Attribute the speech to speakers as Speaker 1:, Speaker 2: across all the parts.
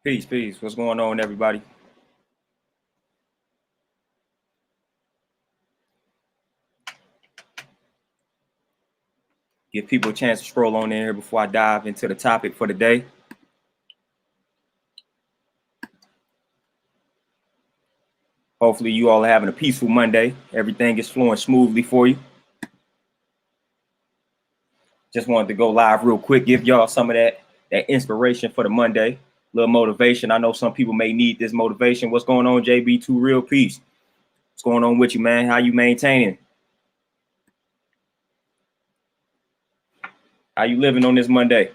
Speaker 1: Peace, peace. What's going on, everybody? Give people a chance to scroll on in here before I dive into the topic for the day. Hopefully you all are having a peaceful Monday. Everything is flowing smoothly for you. Just wanted to go live real quick, give y'all some of that inspiration for the Monday. A little motivation. I know some people may need this motivation. What's going on, JB? Two real peace. What's going on with you, man? How you maintaining? How you living on this Monday?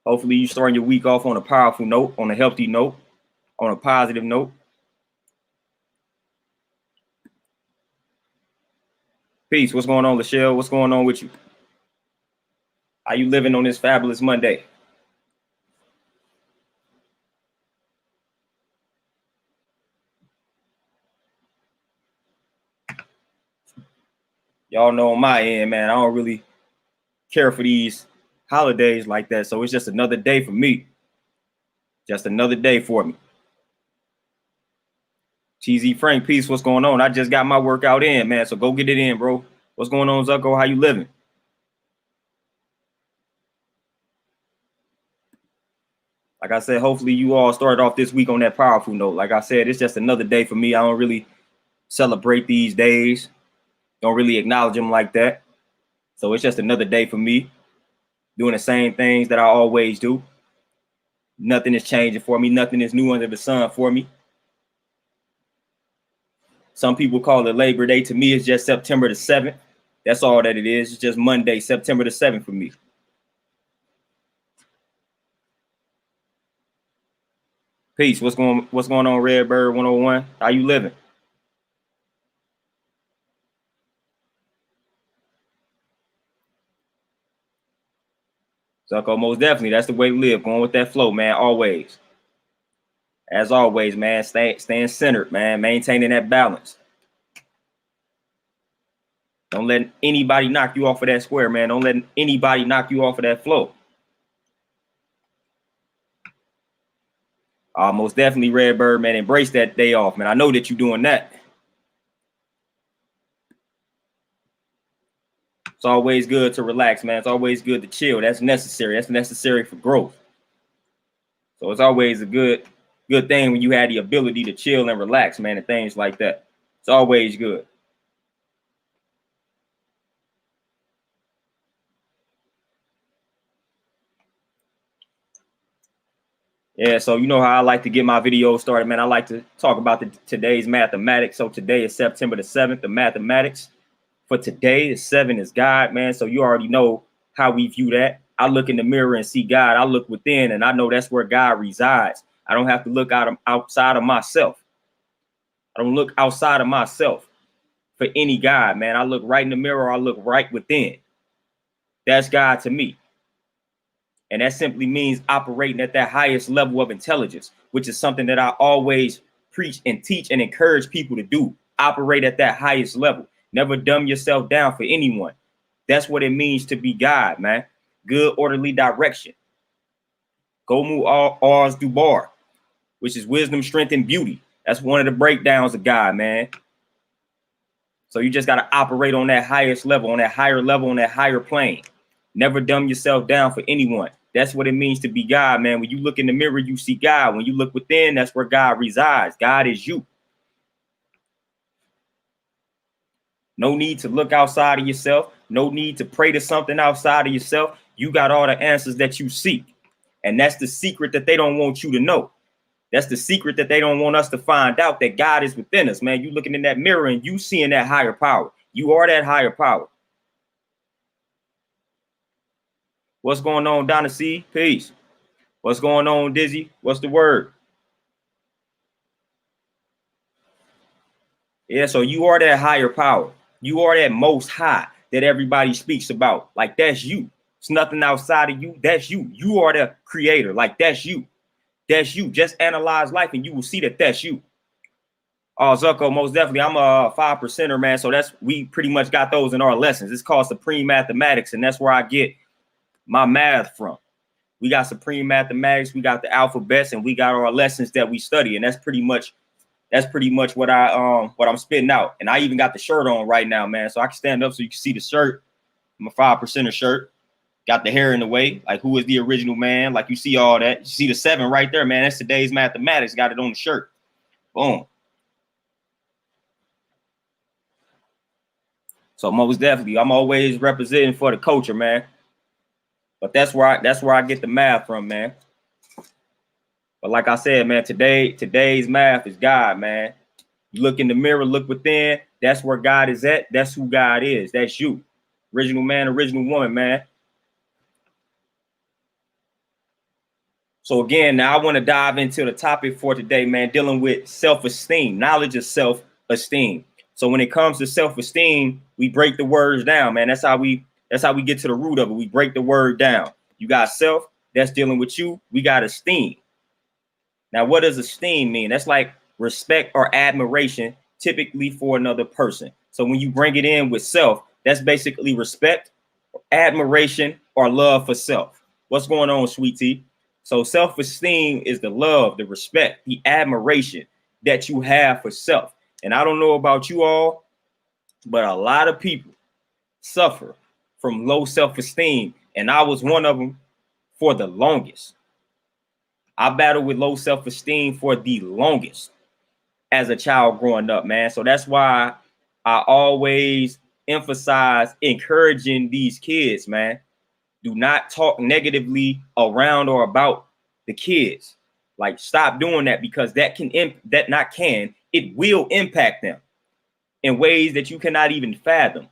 Speaker 1: Hopefully you starting your week off on a powerful note, on a healthy note, on a positive note. Peace. What's going on, Lachelle? What's going on with you? How you living on this fabulous Monday? Y'all know on my end, man, I don't really care for these holidays like that. So it's just another day for me. Just another day for me. TZ Frank, peace. What's going on? I just got my workout in, man. So go get it in, bro. What's going on, Zucko? How you living? Like I said, hopefully you all started off this week on that powerful note. Like I said, it's just another day for me. I don't really celebrate these days. Don't really acknowledge them like that. So it's just another day for me, doing the same things that I always do. Nothing is changing for me. Nothing is new under the sun for me. Some people call it Labor Day. To me, it's just September the 7th. That's all that it is. It's just Monday, September the 7th for me. Peace. What's going on, Redbird 101? How you living? Zucko, most definitely. That's the way to live. Going with that flow, man. Always. As always, man. Staying centered, man. Maintaining that balance. Don't let anybody knock you off of that square, man. Don't let anybody knock you off of that flow. Most definitely, Redbird, man. Embrace that day off, man. I know that you're doing that. It's always good to relax, man. It's always good to chill. That's necessary. That's necessary for growth. So it's always a good thing when you have the ability to chill and relax, man, and things like that. It's always good. Yeah, so you know how I like to get my videos started, man. I like to talk about today's mathematics. So today is September the 7th, the mathematics for today. The 7 is God, man. So you already know how we view that. I look in the mirror and see God. I look within, and I know that's where God resides. I don't have to look outside of myself. I don't look outside of myself for any God, man. I look right in the mirror. I look right within. That's God to me. And that simply means operating at that highest level of intelligence, which is something that I always preach and teach and encourage people to do. Operate at that highest level. Never dumb yourself down for anyone. That's what it means to be God, man. Good, orderly direction. Go move R's do bar, which is wisdom, strength, and beauty. That's one of the breakdowns of God, man. So you just got to operate on that highest level, on that higher level, on that higher plane. Never dumb yourself down for anyone. That's what it means to be God, man. When you look in the mirror, you see God. When you look within, that's where God resides. God is you. No need to look outside of yourself. No need to pray to something outside of yourself. You got all the answers that you seek. And that's the secret that they don't want you to know. That's the secret that they don't want us to find out, that God is within us, man. You looking in that mirror and you seeing that higher power. You are that higher power. What's going on, Donna C? Peace. What's going on, Dizzy? What's the word? Yeah, so you are that higher power. You are that most high that everybody speaks about. Like, that's you. It's nothing outside of you. That's you. You are the creator. Like, that's you. That's you. Just analyze life and you will see that that's you. Oh, Zucko, most definitely. I'm a 5%er, man. So we pretty much got those in our lessons. It's called Supreme Mathematics, and that's where I get my math from. We got supreme mathematics, we got the alphabets, and we got our lessons that we study. And that's pretty much what I'm spitting out. And I even got the shirt on right now, man. So I can stand up so you can see the shirt. I'm a 5%er shirt. Got the hair in the way. Like, who is the original man? Like, you see all that. You see the 7 right there, man. That's today's mathematics. Got it on the shirt. Boom. So most definitely, I'm always representing for the culture, man. But that's where I get the math from, man. But like I said, man, today's math is God, man. You look in the mirror, look within. That's where God is at. That's who God is. That's you. Original man, original woman, man. So again, now I want to dive into the topic for today, man, dealing with self-esteem, knowledge of self-esteem. So when it comes to self-esteem, we break the words down, man. That's how we get to the root of it. We break the word down. You got self, that's dealing with you. We got esteem. Now, what does esteem mean? That's like respect or admiration, typically for another person. So when you bring it in with self, that's basically respect, admiration, or love for self. What's going on, sweet tea? So self-esteem is the love, the respect, the admiration that you have for self. And I don't know about you all, but a lot of people suffer from low self-esteem. And I was one of them for the longest. I battled with low self-esteem for the longest as a child growing up, man. So that's why I always emphasize encouraging these kids, man. Do not talk negatively around or about the kids. Like, stop doing that, because it will impact them in ways that you cannot even fathom.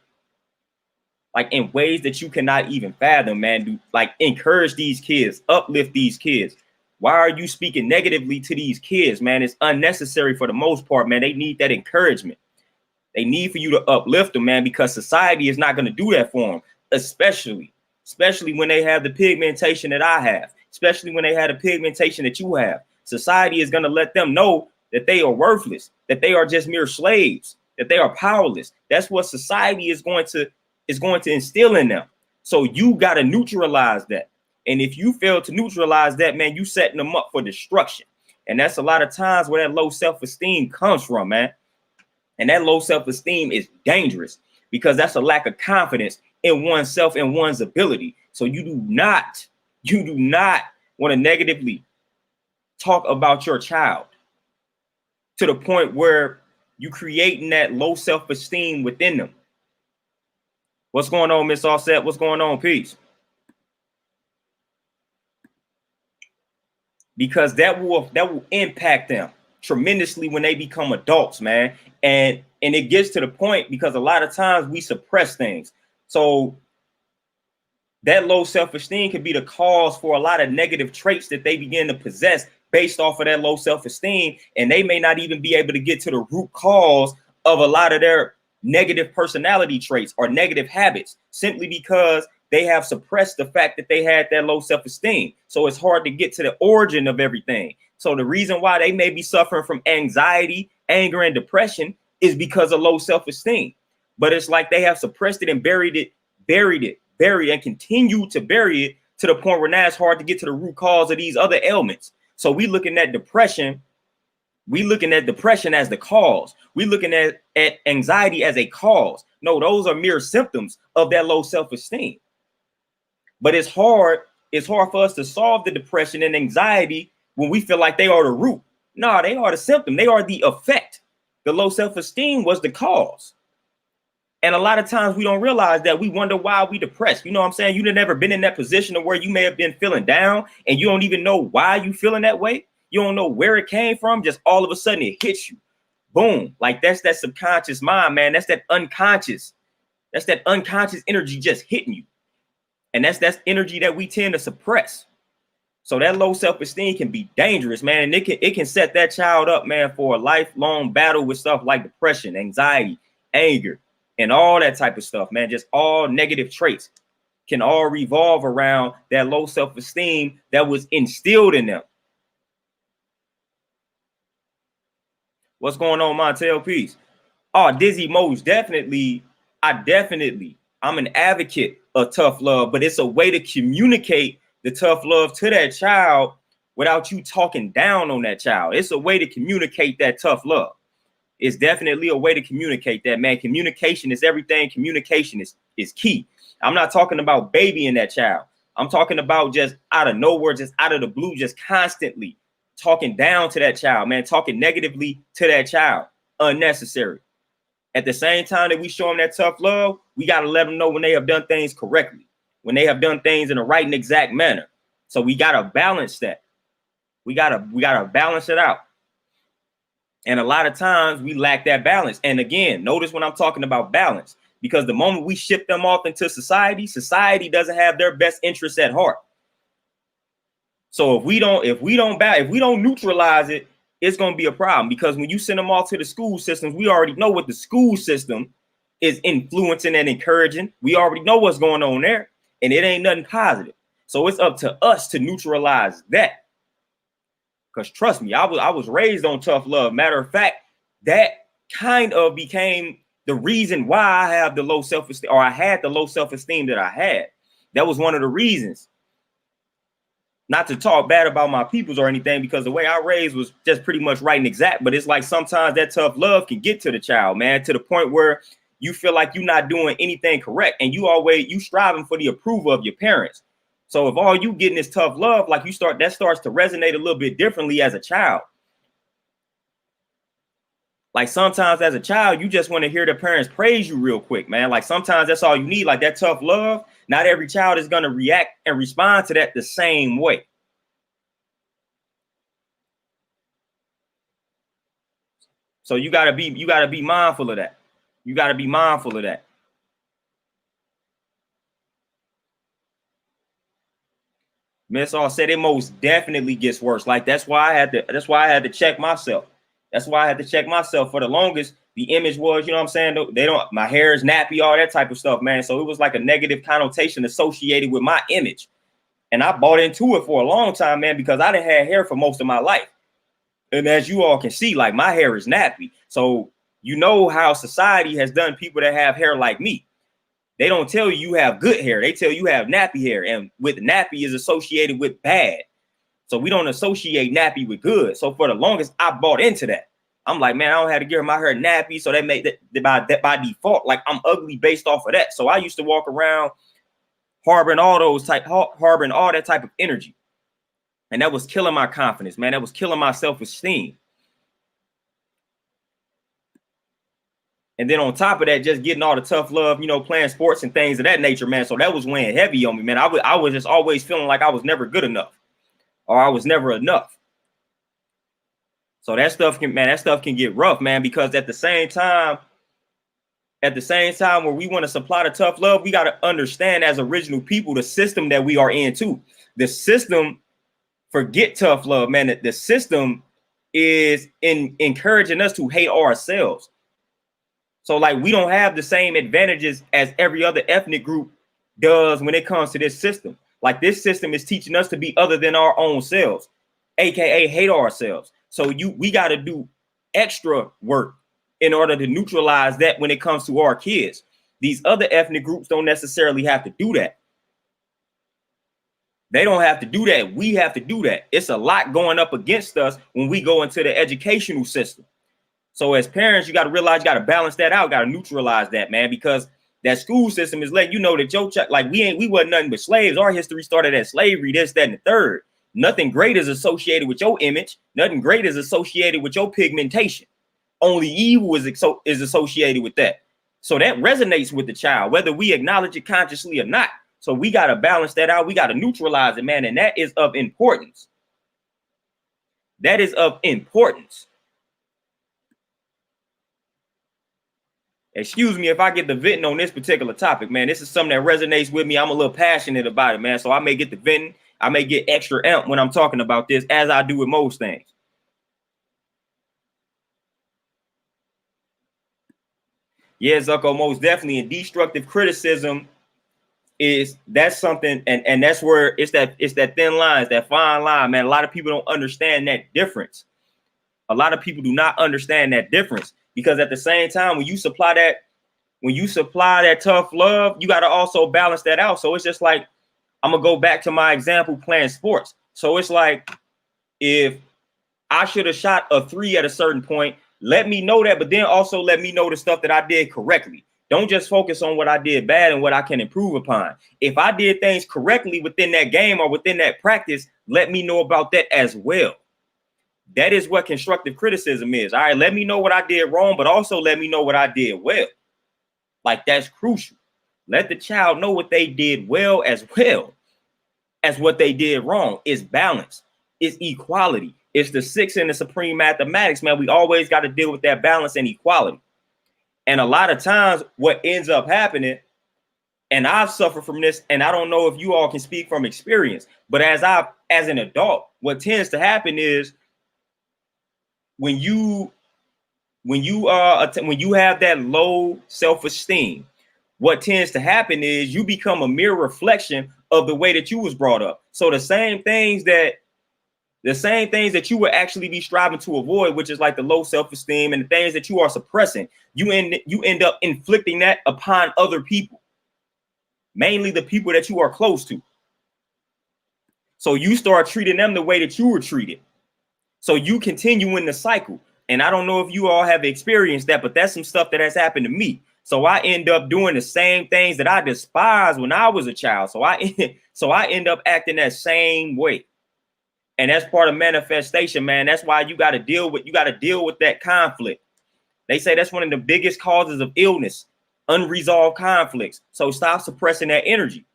Speaker 1: Like, in ways that you cannot even fathom, man. Like, encourage these kids, uplift these kids. Why are you speaking negatively to these kids, man? It's unnecessary for the most part, man. They need that encouragement. They need for you to uplift them, man, because society is not going to do that for them, especially when they have the pigmentation that I have, especially when they have the pigmentation that you have. Society is going to let them know that they are worthless, that they are just mere slaves, that they are powerless. That's what society is going to instill in them. So you got to neutralize that. And if you fail to neutralize that, man, you setting them up for destruction. And that's a lot of times where that low self-esteem comes from, man. And that low self-esteem is dangerous, because that's a lack of confidence in oneself and one's ability. So you do not want to negatively talk about your child to the point where you creating that low self-esteem within them. What's going on, Miss Offset? What's going on, peace? Because that will impact them tremendously when they become adults, man. And it gets to the point, because a lot of times we suppress things. So that low self-esteem can be the cause for a lot of negative traits that they begin to possess based off of that low self-esteem. And they may not even be able to get to the root cause of a lot of their negative personality traits or negative habits, simply because they have suppressed the fact that they had that low self-esteem. So it's hard to get to the origin of everything. So the reason why they may be suffering from anxiety, anger, and depression is because of low self-esteem. But it's like they have suppressed it and buried it, and continue to bury it to the point where now it's hard to get to the root cause of these other ailments. So we looking at depression. We looking at depression as the cause. We looking at anxiety as a cause. No, those are mere symptoms of that low self-esteem. But it's hard for us to solve the depression and anxiety when we feel like they are the root. No, they are the symptom. They are the effect. The low self-esteem was the cause. And a lot of times we don't realize that. We wonder why we depressed. You know what I'm saying? You've never been in that position of where you may have been feeling down and you don't even know why you feeling that way. You don't know where it came from. Just all of a sudden it hits you. Boom. Like, that's that subconscious mind, man. That's that unconscious. That's that unconscious energy just hitting you. And that's energy that we tend to suppress. So that low self-esteem can be dangerous, man. And it can set that child up, man, for a lifelong battle with stuff like depression, anxiety, anger, and all that type of stuff, man. Just all negative traits can all revolve around that low self-esteem that was instilled in them. What's going on, Montel? Peace. Oh, Dizzy, most definitely. I'm an advocate of tough love, but it's a way to communicate the tough love to that child without you talking down on that child. It's a way to communicate that tough love. It's definitely a way to communicate that, man. Communication is everything. Communication is key. I'm not talking about babying that child. I'm talking about just out of nowhere, just out of the blue, just constantly talking down to that child, man, talking negatively to that child. Unnecessary. At the same time that we show them that tough love, we got to let them know when they have done things correctly, when they have done things in the right and exact manner. So we got to balance that. We gotta balance it out. And a lot of times we lack that balance. And again, notice when I'm talking about balance, because the moment we ship them off into society, society doesn't have their best interests at heart. So if we don't neutralize it, it's going to be a problem, because when you send them off to the school systems, we already know what the school system is influencing and encouraging. We already know what's going on there, and it ain't nothing positive. So it's up to us to neutralize that. Because trust me, I was raised on tough love. Matter of fact, that kind of became the reason why I have the low self-esteem, or I had the low self-esteem that I had. That was one of the reasons. Not to talk bad about my peoples or anything, because the way I raised was just pretty much right and exact. But it's like sometimes that tough love can get to the child, man, to the point where you feel like you're not doing anything correct, and you striving for the approval of your parents. So if all you getting is tough love, like that starts to resonate a little bit differently as a child. Like sometimes as a child, you just want to hear the parents praise you real quick, man. Like sometimes that's all you need, like that tough love. Not every child is going to react and respond to that the same way. So you gotta be mindful of that. You gotta be mindful of that. Miss All said it most definitely gets worse. Like that's why I had to check myself. That's why I had to check myself. For the longest, the image was, you know what I'm saying? My hair is nappy, all that type of stuff, man. So it was like a negative connotation associated with my image. And I bought into it for a long time, man, because I didn't have hair for most of my life. And as you all can see, like my hair is nappy. So you know how society has done people that have hair like me. They don't tell you have good hair. They tell you have nappy hair. And with nappy is associated with bad. So we don't associate nappy with good. So for the longest, I bought into that. I'm like, man, I don't have to get my hair nappy. So that made that by default, like I'm ugly based off of that. So I used to walk around harboring all that type of energy. And that was killing my confidence, man. That was killing my self-esteem. And then on top of that, just getting all the tough love, you know, playing sports and things of that nature, man. So that was weighing heavy on me, man. I was just always feeling like I was never good enough, or I was never enough. So that stuff can get rough, man, because at the same time where we want to supply the tough love, we got to understand as original people, the system that we are in too. The system, forget tough love, man. The system is encouraging us to hate ourselves. So like we don't have the same advantages as every other ethnic group does when it comes to this system. Like this system is teaching us to be other than our own selves, aka hate ourselves. So we got to do extra work in order to neutralize that when it comes to our kids. These other ethnic groups don't necessarily have to do that. They don't have to do that. We have to do that. It's a lot going up against us when we go into the educational system. So as parents, you got to realize, you got to balance that out, got to neutralize that, man, because that school system is letting you know that we wasn't nothing but slaves. Our history started as slavery, this, that, and the third. Nothing great is associated with your image. Nothing great is associated with your pigmentation. Only evil is associated with that. So that resonates with the child, whether we acknowledge it consciously or not. So we got to balance that out. We got to neutralize it, man. And that is of importance. That is of importance. Excuse me if I get the venting on this particular topic, man. This is something that resonates with me. I'm a little passionate about it, man. So I may get the venting. I may get extra amp when I'm talking about this, as I do with most things. Yeah, Zucko, most definitely. And destructive criticism that's something, and that's where it's that thin line, it's that fine line, man. A lot of people don't understand that difference. A lot of people do not understand that difference, because at the same time, when you supply that tough love, you got to also balance that out. So it's just like I'm gonna go back to my example playing sports. So it's like, if I should have shot a 3 at a certain point, let me know that, but then also let me know the stuff that I did correctly. Don't just focus on what I did bad and what I can improve upon. If I did things correctly within that game or within that practice, let me know about that as well. That is what constructive criticism is. All right, let me know what I did wrong, but also let me know what I did well. Like, that's crucial. Let the child know what they did well as what they did wrong. Is balance. It's equality. It's the 6 in the supreme mathematics, man. We always got to deal with that balance and equality. And a lot of times what ends up happening, and I've suffered from this, and I don't know if you all can speak from experience, but as an adult, what tends to happen is when you have that low self-esteem, what tends to happen is you become a mere reflection of the way that you was brought up. So the same things that you would actually be striving to avoid, which is like the low self-esteem and the things that you are suppressing, you end up inflicting that upon other people, mainly the people that you are close to. So you start treating them the way that you were treated. So you continue in the cycle. And I don't know if you all have experienced that, but that's some stuff that has happened to me. So I end up doing the same things that I despised when I was a child. So I end up acting that same way. And that's part of manifestation, man. That's why you got to deal with that conflict. They say that's one of the biggest causes of illness, unresolved conflicts. So stop suppressing that energy,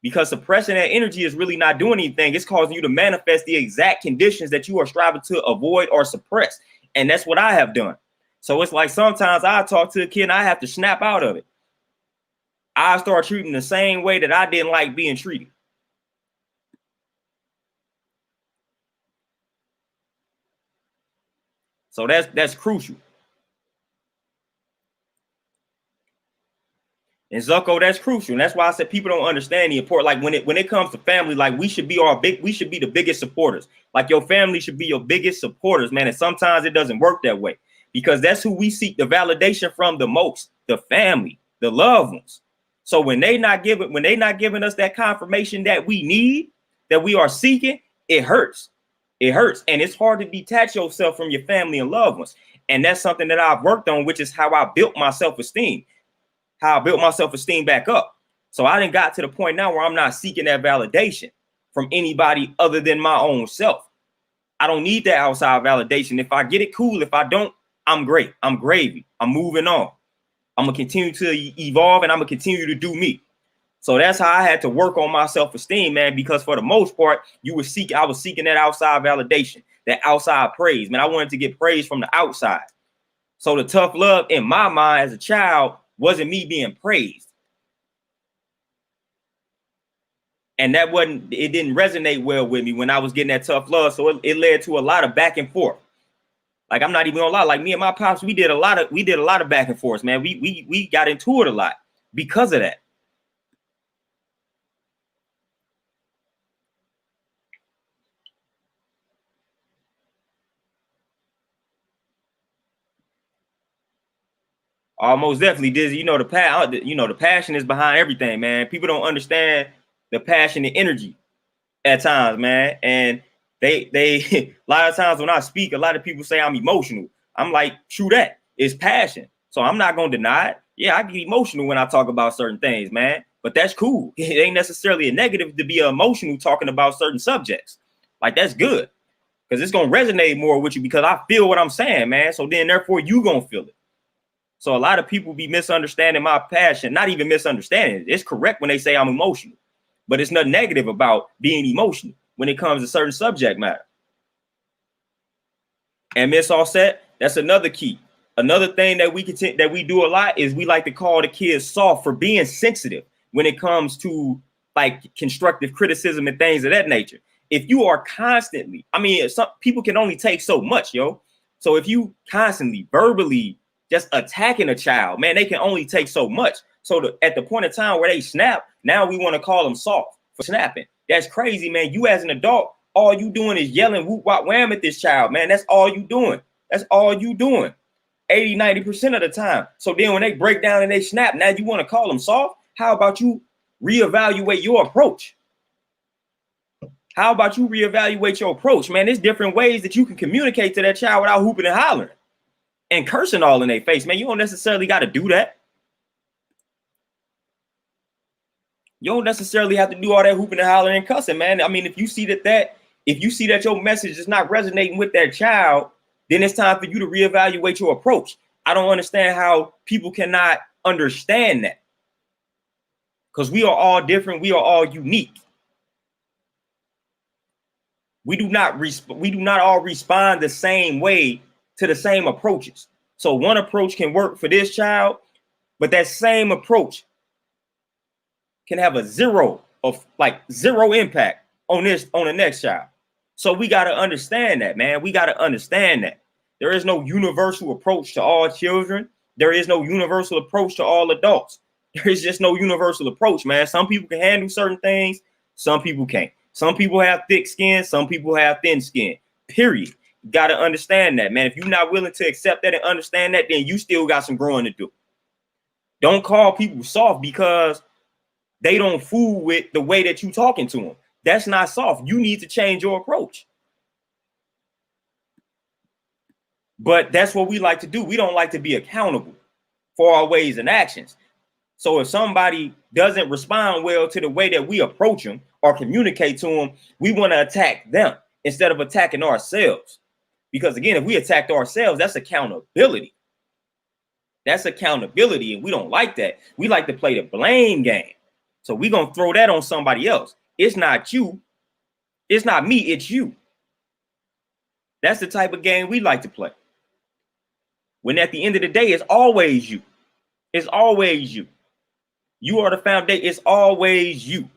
Speaker 1: because suppressing that energy is really not doing anything. It's causing you to manifest the exact conditions that you are striving to avoid or suppress. And that's what I have done. So it's like sometimes I talk to a kid and I have to snap out of it. I start treating the same way that I didn't like being treated. So that's crucial. And Zucko, that's crucial. And that's why I said people don't understand the importance. Like when it comes to family, like we should be the biggest supporters. Like your family should be your biggest supporters, man. And sometimes it doesn't work that way, because that's who we seek the validation from the most, the family, the loved ones. So when they not giving us that confirmation that we need, that we are seeking, it hurts. It hurts. And it's hard to detach yourself from your family and loved ones. And that's something that I've worked on, which is how I built my self-esteem. How I built my self-esteem back up. So I done got to the point now where I'm not seeking that validation from anybody other than my own self. I don't need that outside validation. If I get it, cool. If I don't, I'm great. I'm gravy. I'm moving on. I'm going to continue to evolve, and I'm going to continue to do me. So that's how I had to work on my self-esteem, man, because for the most part, I was seeking that outside validation, that outside praise. Man, I wanted to get praise from the outside. So the tough love in my mind as a child wasn't me being praised. And it didn't resonate well with me when I was getting that tough love. So it led to a lot of back and forth. Like, I'm not even gonna lie, like me and my pops, we did a lot of back and forth, man. We got into it a lot because of that. Almost definitely, Dizzy. The passion is behind everything, man. People don't understand the passion and energy at times, man. And they a lot of times when I speak, a lot of people say I'm emotional. I'm like, true that. It's passion. So I'm not gonna deny it. Yeah, I get emotional when I talk about certain things, man. But that's cool. It ain't necessarily a negative to be emotional talking about certain subjects. Like, that's good, because it's gonna resonate more with you because I feel what I'm saying, man. So then therefore you gonna feel it. So a lot of people be misunderstanding my passion, not even misunderstanding it. It's correct when they say I'm emotional, but it's nothing negative about being emotional when it comes to certain subject matter. And Miss Offset, that's another key. Another thing that we do a lot is we like to call the kids soft for being sensitive when it comes to like constructive criticism and things of that nature. If you are constantly, some people can only take so much, yo. So if you constantly verbally just attacking a child, man, they can only take so much. So at the point of time where they snap, now we want to call them soft for snapping. That's crazy, man. You as an adult, all you doing is yelling whoop wop wham at this child, man. That's all you doing. That's all you doing 80-90% of the time. So then when they break down and they snap, now you want to call them soft? How about you reevaluate your approach? How about you reevaluate your approach, man? There's different ways that you can communicate to that child without hooping and hollering and cursing all in their face, man. You don't necessarily got to do that. You don't necessarily have to do all that hooping and hollering and cussing, man. I mean, if you see that your message is not resonating with that child, then it's time for you to reevaluate your approach. I don't understand how people cannot understand that, because we are all different. We are all unique. We do not all respond the same way to the same approaches. So one approach can work for this child, but that same approach can have zero impact on the next child. So we got to understand that, man. We got to understand that there is no universal approach to all children. There is no universal approach to all adults. There is just no universal approach, man. Some people can handle certain things. Some people can't. Some people have thick skin. Some people have thin skin, period. You got to understand that, man. If you're not willing to accept that and understand that, then you still got some growing to do. Don't call people soft because they don't fool with the way that you talking to them. That's not soft. You need to change your approach. But that's what we like to do. We don't like to be accountable for our ways and actions. So if somebody doesn't respond well to the way that we approach them or communicate to them, we want to attack them instead of attacking ourselves. Because again, if we attacked ourselves, that's accountability. That's accountability, and we don't like that. We like to play the blame game. So we're going to throw that on somebody else. It's not you. It's not me. It's you. That's the type of game we like to play. When at the end of the day, it's always you. It's always you. You are the foundation. It's always you.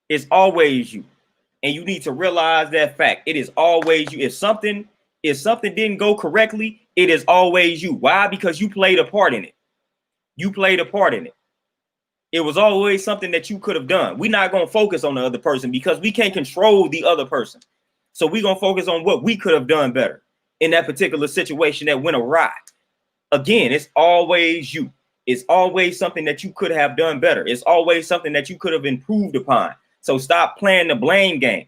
Speaker 1: It's always you. And you need to realize that fact. It is always you. If something didn't go correctly, it is always you. Why? Because you played a part in it. You played a part in it. It was always something that you could have done. We're not going to focus on the other person because we can't control the other person. So we're going to focus on what we could have done better in that particular situation that went awry. Again, it's always you. It's always something that you could have done better. It's always something that you could have improved upon. So stop playing the blame game.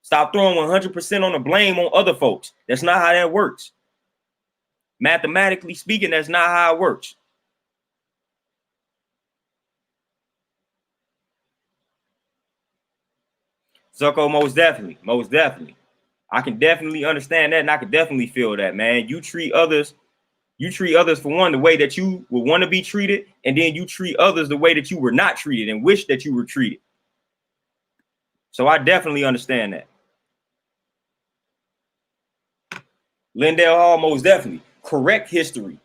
Speaker 1: Stop throwing 100% on the blame on other folks. That's not how that works. Mathematically speaking, that's not how it works. Zucko, most definitely. I can definitely understand that, and I can definitely feel that, man. You treat others for one the way that you would want to be treated, and then you treat others the way that you were not treated and wish that you were treated. So I definitely understand that. Lindell Hall, most definitely. Correct history.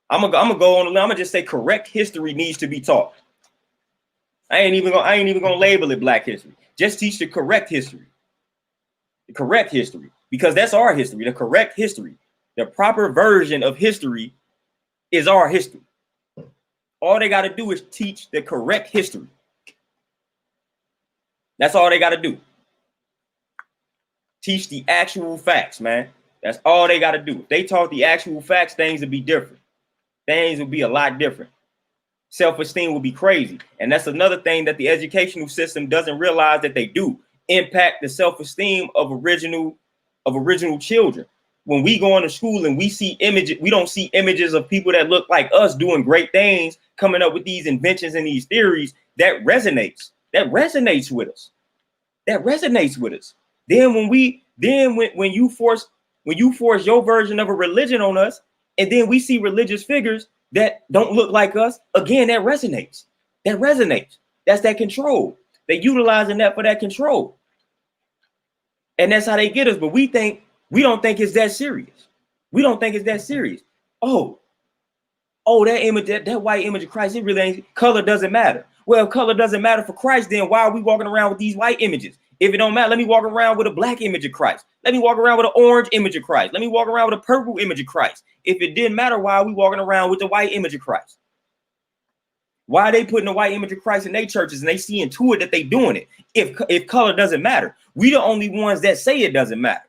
Speaker 1: I'm gonna go on. I'm gonna just say correct history needs to be taught. I ain't even gonna label it Black history. Just teach the correct history. The correct history, because that's our history. The correct history, the proper version of history, is our history. All they got to do is teach the correct history. That's all they got to do. Teach the actual facts, man. That's all they got to do. If they taught the actual facts, things would be different. Things would be a lot different. Self-esteem will be crazy. And that's another thing that the educational system doesn't realize that they do. Impact the self-esteem of original children. When we go into school and we see images, we don't see images of people that look like us doing great things, coming up with these inventions and these theories. That resonates. That resonates with us. That resonates with us. Then when you force your version of a religion on us, and then we see religious figures that don't look like us, again, that resonates. That resonates. That's that control. They're utilizing that for that control. And that's how they get us. But we don't think it's that serious. We don't think it's that serious. Oh, that image, that white image of Christ, it really ain't. Color doesn't matter. Well, if color doesn't matter for Christ, then why are we walking around with these white images? If it don't matter, let me walk around with a black image of Christ. Let me walk around with an orange image of Christ. Let me walk around with a purple image of Christ. If it didn't matter, why are we walking around with the white image of Christ? Why are they putting the white image of Christ in their churches and they see into it that they doing it? If color doesn't matter, we the only ones that say it doesn't matter.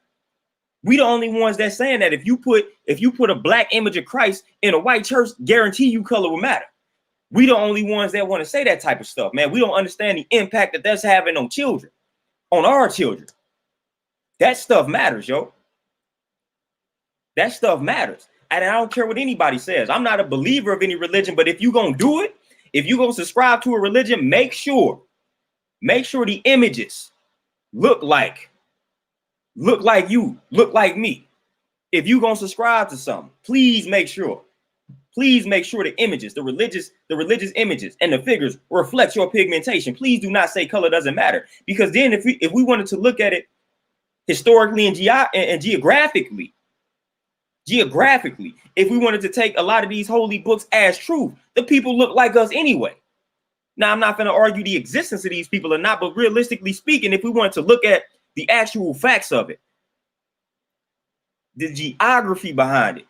Speaker 1: We the only ones that saying that if you put a black image of Christ in a white church, guarantee you color will matter. We the only ones that want to say that type of stuff, man. We don't understand the impact that that's having on children, on our children. That stuff matters, yo. That stuff matters. And I don't care what anybody says. I'm not a believer of any religion, but if you're going to do it, if you're going to subscribe to a religion, make sure the images look like you, look like me. If you're going to subscribe to something, please make sure the images, the religious images and the figures reflect your pigmentation. Please do not say color doesn't matter, because then if we wanted to look at it historically and geographically, if we wanted to take a lot of these holy books as truth, the people look like us anyway. Now, I'm not going to argue the existence of these people or not, but realistically speaking, if we wanted to look at the actual facts of it, the geography behind it,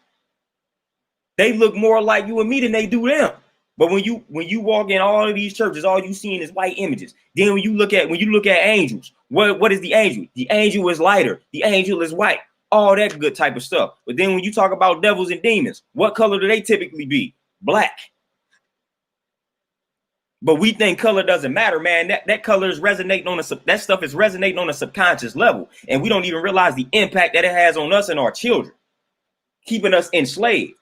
Speaker 1: they look more like you and me than they do them. But when you walk in all of these churches, all you seeing is white images. Then when you look at angels, what is the angel? The angel is lighter. The angel is white. All that good type of stuff. But then when you talk about devils and demons, what color do they typically be? Black. But we think color doesn't matter, man. That color is resonating on that stuff is resonating on a subconscious level, and we don't even realize the impact that it has on us and our children, keeping us enslaved.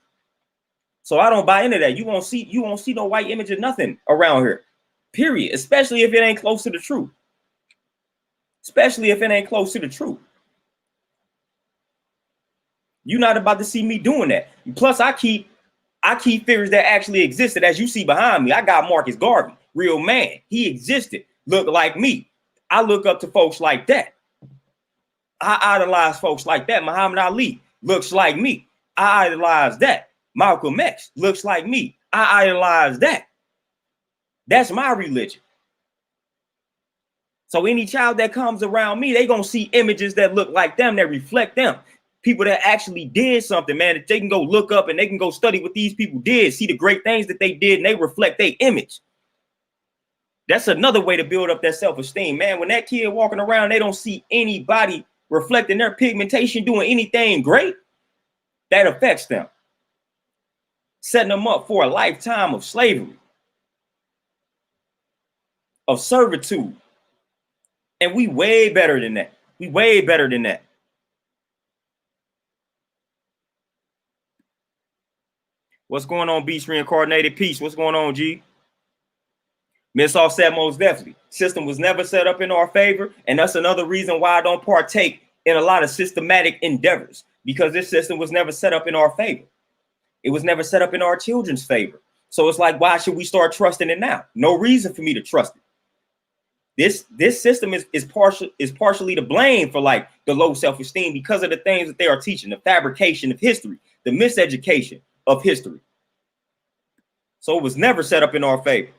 Speaker 1: So I don't buy into that. You won't see no white image of nothing around here, period. Especially if it ain't close to the truth. You're not about to see me doing that. Plus, I keep figures that actually existed. As you see behind me, I got Marcus Garvey, real man. He existed, look like me. I look up to folks like that. I idolize folks like that. Muhammad Ali looks like me. I idolize that. Malcolm X looks like me. I idolize that. That's my religion. So any child that comes around me, they gonna see images that look like them, that reflect them. People that actually did something, man, that they can go look up and they can go study what these people did, see the great things that they did, and they reflect their image. That's another way to build up that self-esteem, man. When that kid walking around, they don't see anybody reflecting their pigmentation, doing anything great, that affects them, setting them up for a lifetime of slavery, of servitude. And we way better than that. What's going on, Beast Reincarnated? Peace. What's going on, G? Miss Offset, most definitely. System was never set up in our favor, and that's another reason why I don't partake in a lot of systematic endeavors, because this system was never set up in our favor. It was never set up in our children's favor. So it's like, why should we start trusting it now? No reason for me to trust it. This system is partially to blame for like the low self-esteem, because of the things that they are teaching, the fabrication of history, the miseducation of history. So it was never set up in our favor.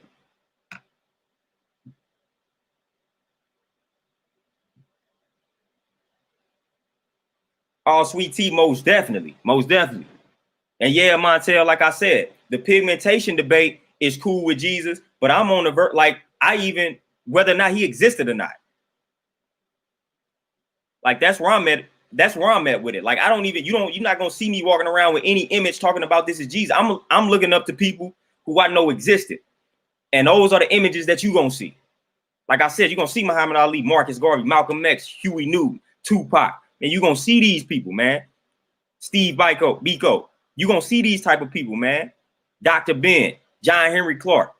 Speaker 1: Oh, sweet tea, most definitely. And yeah, Montel, like I said, the pigmentation debate is cool with Jesus, but I'm on the like whether or not he existed or not. Like that's where I'm at. With it. Like you're not gonna see me walking around with any image talking about this is Jesus. I'm looking up to people who I know existed, and those are the images that you're gonna see. Like I said, you're gonna see Muhammad Ali, Marcus Garvey, Malcolm X, Huey Newton, Tupac, and you're gonna see these people, man. Steve Biko. You're gonna see these type of people, man. Dr. Ben, John Henry Clark,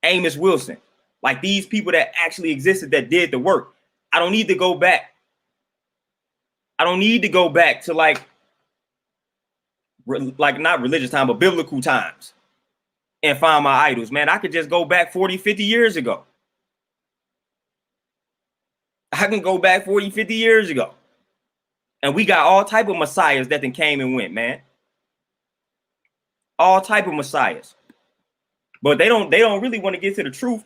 Speaker 1: Amos Wilson, like these people that actually existed, that did the work. I don't need to go back to like not religious time, but biblical times and find my idols, man. I could just go back 40, 50 years ago. I can go back 40, 50 years ago. And we got all type of messiahs that then came and went, man. All type of messiahs. But they don't really want to get to the truth.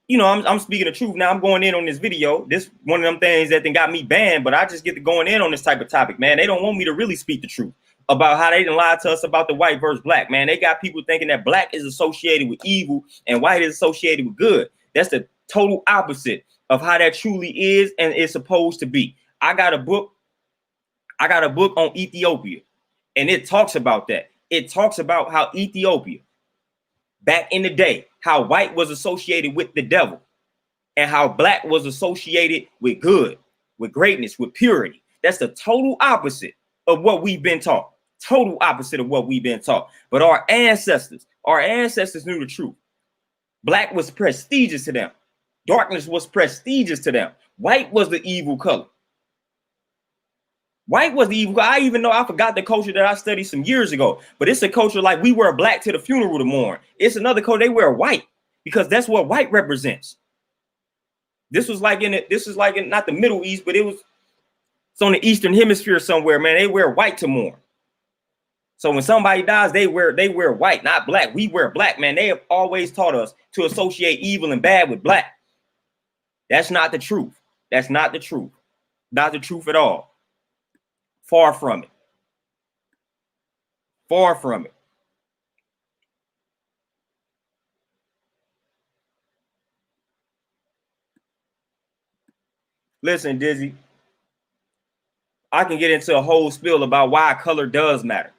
Speaker 1: You know, I'm speaking the truth now. I'm going in on this video. This one of them things that then got me banned, but I just get to going in on this type of topic, man. They don't want me to really speak the truth about how they didn't lie to us about the white versus black, man. They got people thinking that black is associated with evil and white is associated with good. That's the total opposite of how that truly is and is supposed to be. I got a book on Ethiopia, and it talks about that. It talks about how Ethiopia, back in the day, how white was associated with the devil and how black was associated with good, with greatness, with purity. That's the total opposite of what we've been taught. Total opposite of what we've been taught. But our ancestors knew the truth. Black was prestigious to them. Darkness was prestigious to them. White was the evil color. White was the evil. I even know, I forgot the culture that I studied some years ago, but it's a culture like we wear black to the funeral to mourn. It's another culture, they wear white because that's what white represents. This was like in not the Middle East, but it's on the Eastern Hemisphere somewhere, man. They wear white to mourn. So when somebody dies, they wear white, not black. We wear black, man. They have always taught us to associate evil and bad with black. That's not the truth. That's not the truth. Not the truth at all. Far from it. Far from it. Listen, Dizzy, I can get into a whole spiel about why color does matter.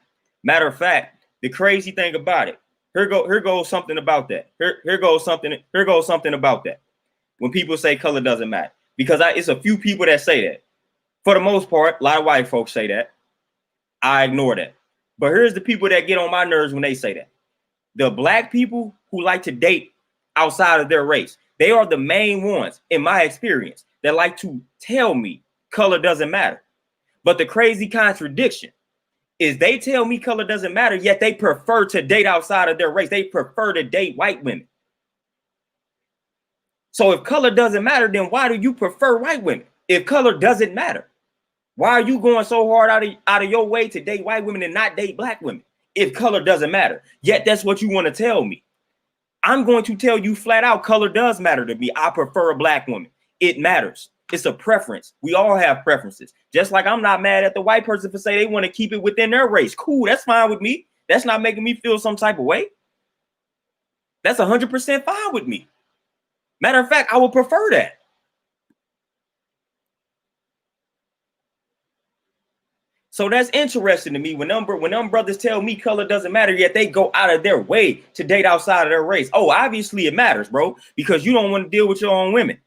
Speaker 1: Matter of fact, the crazy thing about it, here goes something about that. Here goes something about that. When people say color doesn't matter, because it's a few people that say that. For the most part, a lot of white folks say that. I ignore that. But here's the people that get on my nerves when they say that. The black people who like to date outside of their race, they are the main ones, in my experience, that like to tell me color doesn't matter. But the crazy contradiction is they tell me color doesn't matter, yet they prefer to date outside of their race. They prefer to date white women. So if color doesn't matter, then why do you prefer white women? If color doesn't matter, why are you going so hard out of your way to date white women and not date black women? If color doesn't matter, yet that's what you want to tell me. I'm going to tell you flat out, color does matter to me. I prefer a black woman. It matters. It's a preference. We all have preferences. Just like I'm not mad at the white person for saying they want to keep it within their race. Cool, that's fine with me. That's not making me feel some type of way. That's 100% fine with me. Matter of fact, I would prefer that. So that's interesting to me when them brothers tell me color doesn't matter, yet they go out of their way to date outside of their race. Oh, obviously it matters, bro, because you don't want to deal with your own women.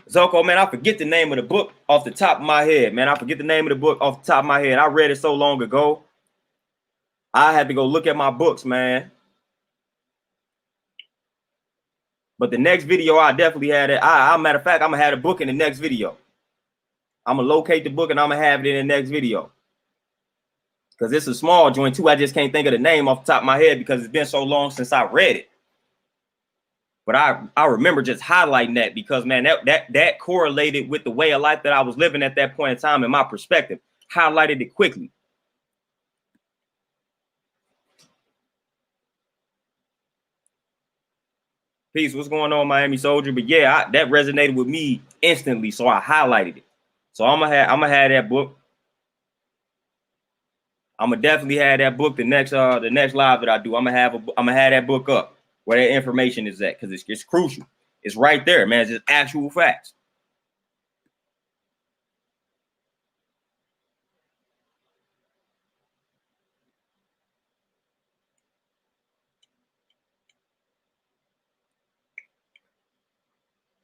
Speaker 1: Zoko, man, I forget the name of the book off the top of my head, man. I forget the name of the book off the top of my head. I read it so long ago. I had to go look at my books, man. But the next video, I definitely had it. Matter of fact, I'm gonna have the book in the next video. I'm gonna locate the book and I'm gonna have it in the next video. Because it's a small joint too. I just can't think of the name off the top of my head because it's been so long since I read it. But I remember just highlighting that because, man, that correlated with the way of life that I was living at that point in time and my perspective. Highlighted it quickly. Peace, what's going on, Miami Soldier? But yeah, that resonated with me instantly, so I highlighted it. So I'm gonna have that book. I'm gonna definitely have that book the next live that I do. I'm gonna have that book up where that information is at because it's crucial. It's right there, man. It's just actual facts.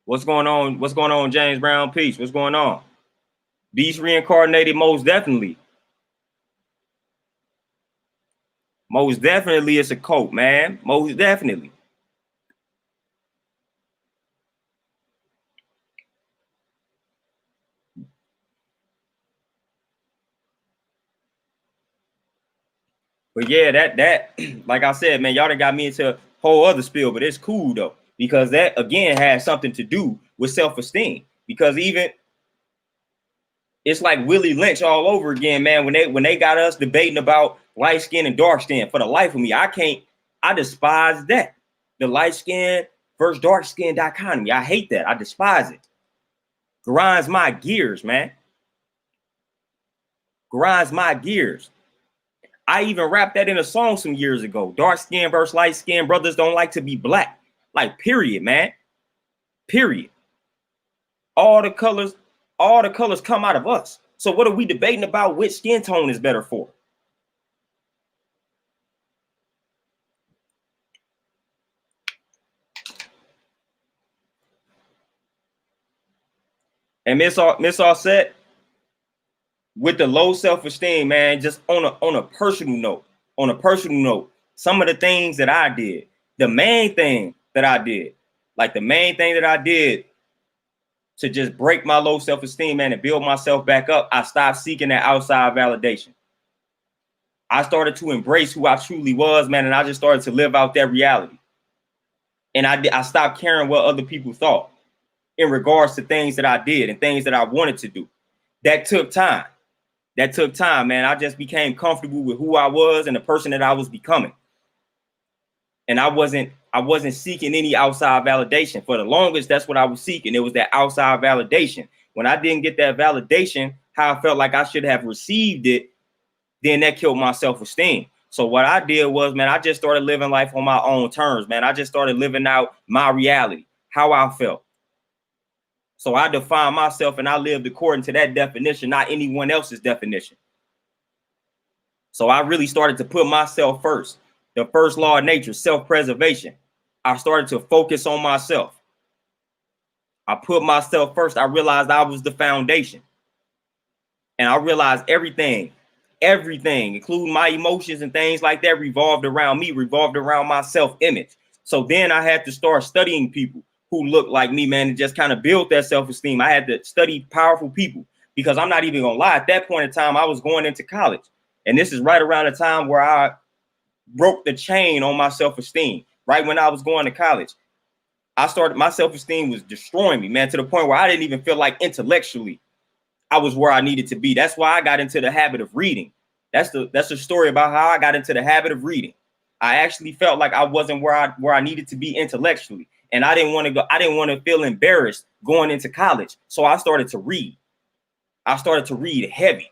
Speaker 1: What's going on? What's going on, James Brown? Peace. What's going on? Beast reincarnated, most definitely. Most definitely it's a cult, man. Most definitely. But yeah, that like I said, man, y'all done got me into a whole other spiel, but it's cool though, because that again has something to do with self-esteem. Because even it's like Willie Lynch all over again, man. When they got us debating about light skin and dark skin, for the life of me, I despise that. The light skin versus dark skin dichotomy. I hate that. I despise it. Grinds my gears, man. Grinds my gears. I even rapped that in a song some years ago. Dark skin versus light skin. Brothers don't like to be black. Like, period, man. Period. All the colors come out of us. So what are we debating about which skin tone is better for? And Miss Offset, with the low self-esteem, man, just on a personal note, some of the things that I did, the main thing that I did, to just break my low self-esteem, man, and build myself back up, I stopped seeking that outside validation. I started to embrace who I truly was, man, and I just started to live out that reality. And I stopped caring what other people thought in regards to things that I did and things that I wanted to do. That took time. Man. I just became comfortable with who I was and the person that I was becoming. And I wasn't seeking any outside validation. For the longest, that's what I was seeking. It was that outside validation. When I didn't get that validation, how I felt like I should have received it, then that killed my self-esteem. So what I did was, man, I just started living life on my own terms, man. I just started living out my reality, how I felt. So I defined myself and I lived according to that definition, not anyone else's definition. So I really started to put myself first. The first law of nature, self-preservation. I started to focus on myself. I put myself first. I realized I was the foundation. And I realized everything, including my emotions and things like that, revolved around me, revolved around my self-image. So then I had to start studying people who looked like me, man, and just kind of build that self-esteem. I had to study powerful people because I'm not even gonna lie, at that point in time, I was going into college. And this is right around the time where I broke the chain on my self-esteem. Right when I was going to college, my self-esteem was destroying me, man, to the point where I didn't even feel like intellectually I was where I needed to be. That's why I got into the habit of reading. That's the story about how I got into the habit of reading. I actually felt like I wasn't where I needed to be intellectually. And I didn't want to feel embarrassed going into college. So I started to read. I started to read heavy.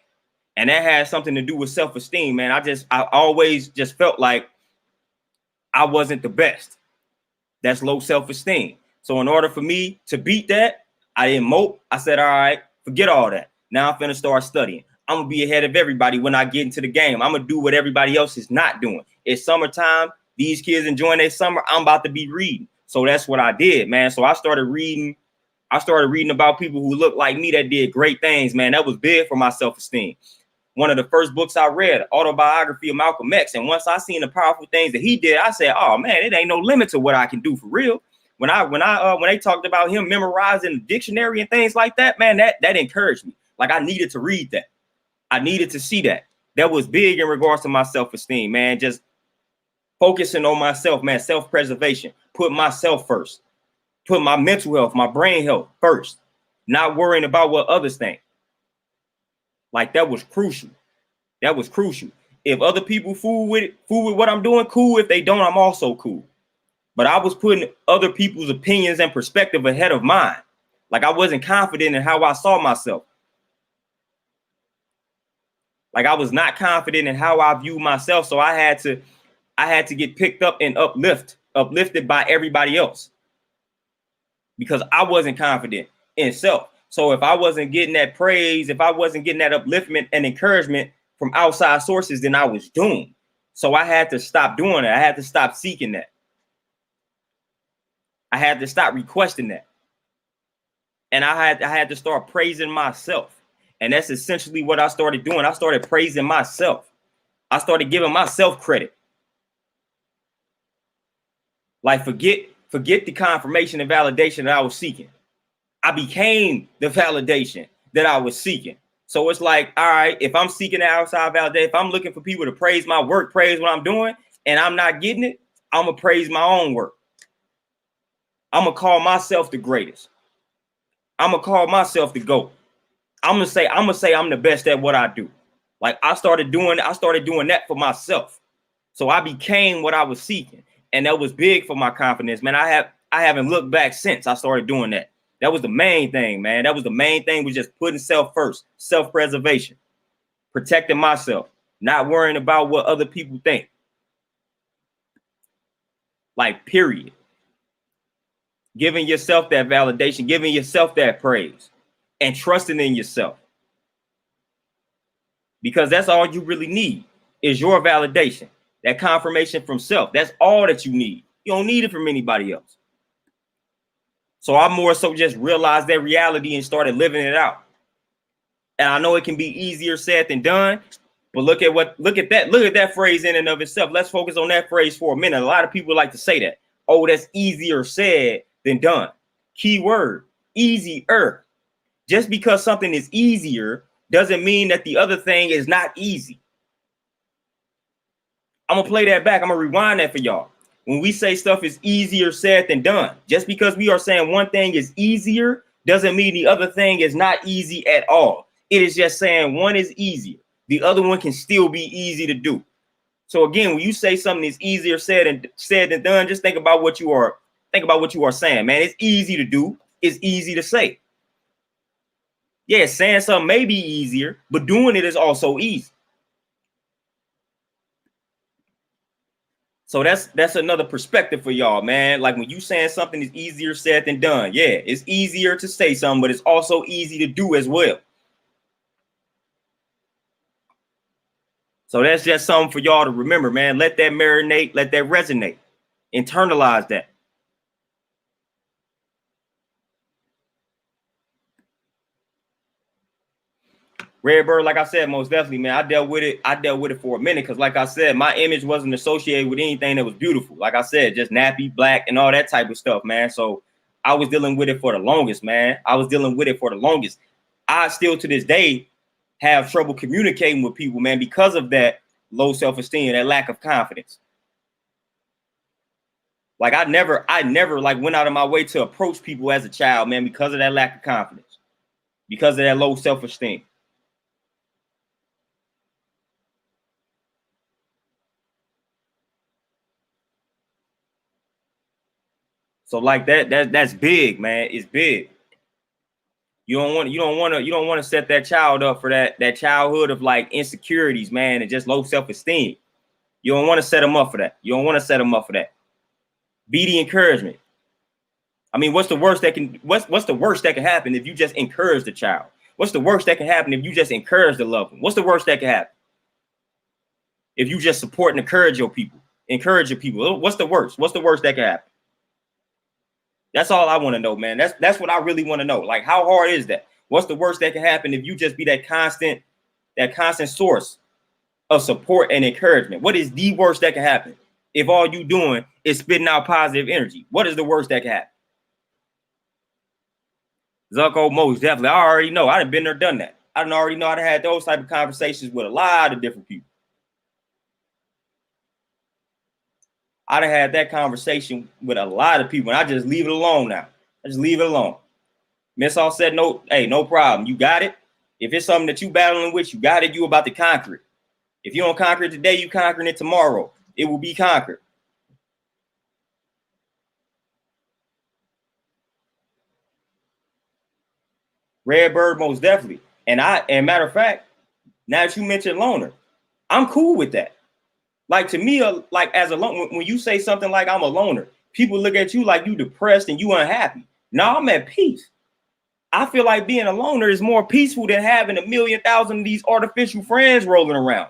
Speaker 1: And that had something to do with self-esteem, man. I always just felt like I wasn't the best. That's low self-esteem. So in order for me to beat that, I didn't mope. I said, all right, forget all that. Now I'm finna start studying. I'm gonna be ahead of everybody when I get into the game. I'm gonna do what everybody else is not doing. It's summertime. These kids enjoying their summer. I'm about to be reading. So that's what I did, man. So I started reading about people who looked like me that did great things, man. That was big for my self-esteem. One of the first books I read, Autobiography of Malcolm X. And once I seen the powerful things that he did, I said, oh man, it ain't no limit to what I can do for real. When they talked about him memorizing the dictionary and things like that, man, that encouraged me. Like I needed to read that. I needed to see that. That was big in regards to my self-esteem, man. Just focusing on myself, man, self-preservation, put myself first, put my mental health, my brain health first, not worrying about what others think. Like that was crucial. That was crucial. If other people fool with what I'm doing, cool. If they don't, I'm also cool. But I was putting other people's opinions and perspective ahead of mine. Like I wasn't confident in how I saw myself. Like I was not confident in how I viewed myself. So I had to get picked up and uplifted by everybody else because I wasn't confident in self. So if I wasn't getting that praise, if I wasn't getting that upliftment and encouragement from outside sources, then I was doomed. So I had to stop doing it. I had to stop seeking that. I had to stop requesting that. And I had to start praising myself. And that's essentially what I started doing. I started praising myself. I started giving myself credit. Like forget the confirmation and validation that I was seeking. I became the validation that I was seeking. So it's like, all right, if I'm seeking the outside validation, if I'm looking for people to praise my work, praise what I'm doing, and I'm not getting it, I'm gonna praise my own work. I'm gonna call myself the greatest. I'm gonna call myself the GOAT. I'm gonna say I'm the best at what I do. Like I started doing that for myself. So I became what I was seeking. And that was big for my confidence, man. I haven't looked back since I started doing that. That was the main thing, man. That was the main thing, was just putting self first, self-preservation, protecting myself, not worrying about what other people think. Like, period. Giving yourself that validation, giving yourself that praise, and trusting in yourself. because that's all you really need is your validation, that confirmation from self. That's all that you need. You don't need it from anybody else. So I more so just realized that reality and started living it out. And I know it can be easier said than done, but look at that phrase in and of itself. Let's focus on that phrase for a minute. A lot of people like to say that. Oh, that's easier said than done. Key word, easier. Just because something is easier doesn't mean that the other thing is not easy. I'm gonna play that back. I'm gonna rewind that for y'all. When we say stuff is easier said than done, just because we are saying one thing is easier doesn't mean the other thing is not easy at all. It is just saying one is easier. The other one can still be easy to do. So again, when you say something is easier said than done, just think about what you are saying, man. It's easy to do. It's easy to say. Yeah, saying something may be easier, but doing it is also easy. So that's another perspective for y'all, man. Like when you saying something is easier said than done. Yeah, it's easier to say something, but it's also easy to do as well. So that's just something for y'all to remember, man. Let that marinate, let that resonate. Internalize that. Redbird, like I said, most definitely, man. I dealt with it for a minute because, like I said, my image wasn't associated with anything that was beautiful. Like I said, just nappy, black, and all that type of stuff, man. So I was dealing with it for the longest, man. I still to this day have trouble communicating with people, man, because of that low self-esteem, that lack of confidence. Like I never like went out of my way to approach people as a child, man, because of that lack of confidence, because of that low self-esteem. So like that's big, man. It's big. You don't want to set that child up for that childhood of like insecurities, man, and just low self-esteem. You don't want to set them up for that. Be the encouragement. I mean, what's the worst that can happen if you just encourage the child? What's the worst that can happen if you just encourage the loved one? What's the worst that can happen? If you just support and encourage your people. What's the worst? What's the worst that can happen? That's all I want to know, man. That's what I really want to know. Like, how hard is that? What's the worst that can happen if you just be that constant source of support and encouragement? What is the worst that can happen if all you doing is spitting out positive energy? What is the worst that can happen? Zucko, most definitely. I already know. I done been there, done that. I done already know. I done had those type of conversations with a lot of different people. I done had that conversation with a lot of people, and I just leave it alone now. I just leave it alone. Miss All said, no, hey, no problem. You got it. If it's something that you battling with, you got it. You about to conquer it. If you don't conquer it today, you conquering it tomorrow. It will be conquered. Redbird, most definitely. And matter of fact, now that you mentioned loner, I'm cool with that. Like to me, like as a loner, when you say something like I'm a loner, people look at you like you depressed and you unhappy. No, I'm at peace. I feel like being a loner is more peaceful than having 1,000,000 of these artificial friends rolling around.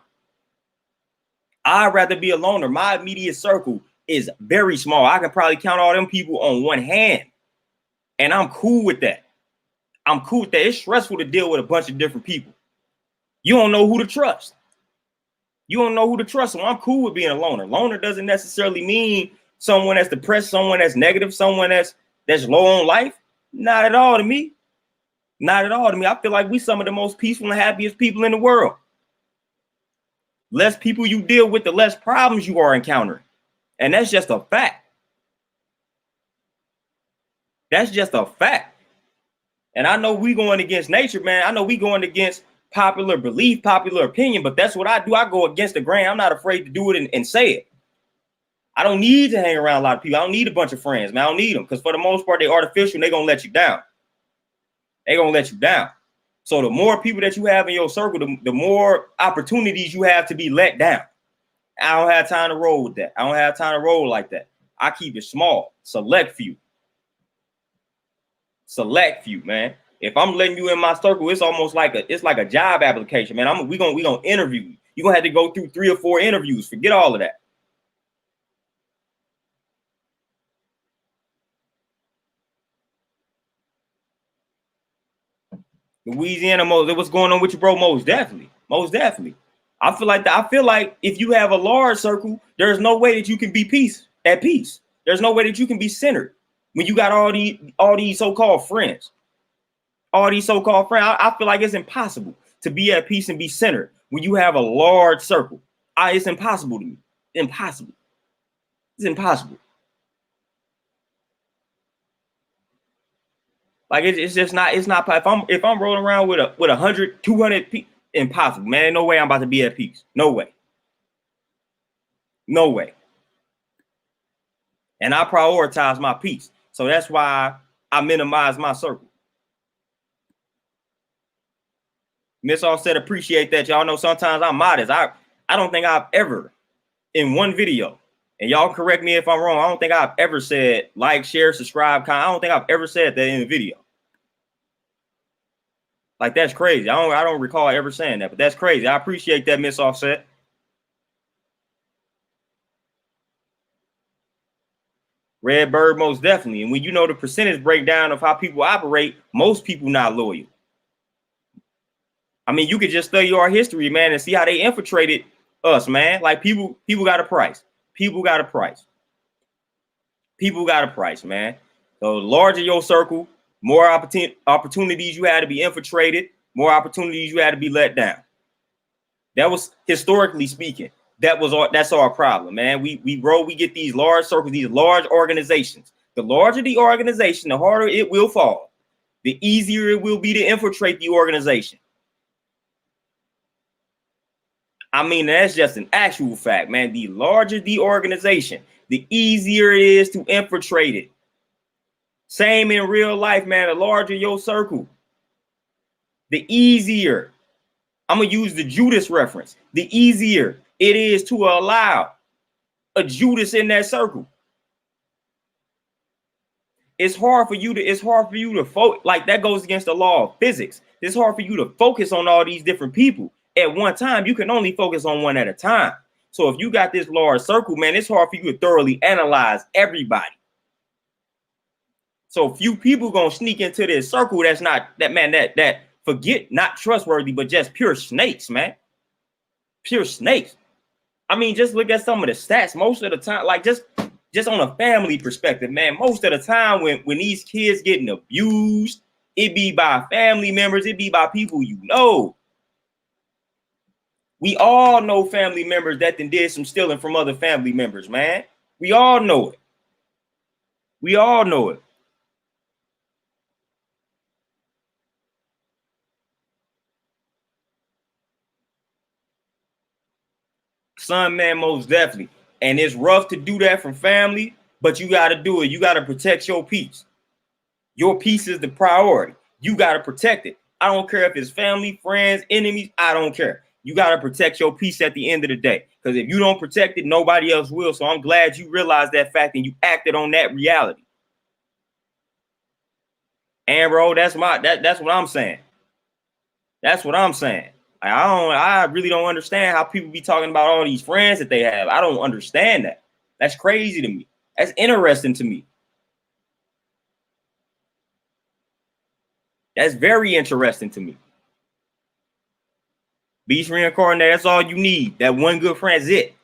Speaker 1: I'd rather be a loner. My immediate circle is very small. I can probably count all them people on one hand. And I'm cool with that. It's stressful to deal with a bunch of different people. You don't know who to trust. So I'm cool with being a loner. Loner doesn't necessarily mean someone that's depressed, someone that's negative, someone that's low on life. Not at all to me. I feel like we some of the most peaceful and happiest people in the world. Less people you deal with, the less problems you are encountering. And that's just a fact. And I know we going against nature, man. I know we going against popular belief, popular opinion, but that's what I do. I go against the grain. I'm not afraid to do it and say it. I don't need to hang around a lot of people. I don't need a bunch of friends, man. I don't need them because for the most part, they're artificial and they're going to let you down. So the more people that you have in your circle, the more opportunities you have to be let down. I don't have time to roll with that. I don't have time to roll like that. I keep it small, select few, man. If I'm letting you in my circle, it's almost like a job application, man. We gonna interview you. You're gonna have to go through 3 or 4 interviews. Forget all of that. Louisiana, what's going on with you, bro? Most definitely. Most definitely. I feel like if you have a large circle, there's no way that you can be at peace. There's no way that you can be centered when you got all these so-called friends. All these so-called friends. I feel like it's impossible to be at peace and be centered when you have a large circle. It's impossible to me. Impossible. It's impossible. Like it's just not. It's not. If I'm rolling around with 100, 200 people, impossible, man. No way I'm about to be at peace. No way. No way. And I prioritize my peace, so that's why I minimize my circle. Miss Offset, appreciate that. Y'all know sometimes I'm modest. I don't think I've ever in one video, and y'all correct me if I'm wrong, I don't think I've ever said like, share, subscribe, comment. I don't think I've ever said that in the video. Like, that's crazy. I don't recall ever saying that, but that's crazy. I appreciate that, Miss Offset. Redbird, most definitely. And when you know the percentage breakdown of how people operate, most people not loyal. I mean, you could just study our history, man, and see how they infiltrated us, man. Like people got a price. People got a price. People got a price, man. So the larger your circle, more opportunities you had to be infiltrated, more opportunities you had to be let down. That was historically speaking. That's our problem, man. We get these large circles, these large organizations. The larger the organization, the harder it will fall. The easier it will be to infiltrate the organization. I mean, that's just an actual fact, man. The larger the organization, the easier it is to infiltrate it. Same in real life, man. The larger your circle, the easier. I'm going to use the Judas reference. The easier it is to allow a Judas in that circle. It's hard for you to focus. Like, that goes against the law of physics. It's hard for you to focus on all these different people at one time. You can only focus on one at a time. So if you got this large circle, man, it's hard for you to thoroughly analyze everybody. So few people gonna sneak into this circle that's not that forget not trustworthy, but just pure snakes, man. Pure snakes. I mean, just look at some of the stats. Most of the time, like just on a family perspective, man, most of the time when these kids getting abused, it be by family members, it be by people you know. We all know family members that then did some stealing from other family members, man. We all know it. We all know it. Son, man, most definitely. And it's rough to do that from family, but you got to do it. You got to protect your peace. Your peace is the priority. You got to protect it. I don't care if it's family, friends, enemies. I don't care. You got to protect your peace at the end of the day. Because if you don't protect it, nobody else will. So I'm glad you realized that fact and you acted on that reality. And bro, that's what I'm saying. That's what I'm saying. I really don't understand how people be talking about all these friends that they have. I don't understand that. That's crazy to me. That's interesting to me. That's very interesting to me. Beast reincarnated, that's all you need. That one good friend's it.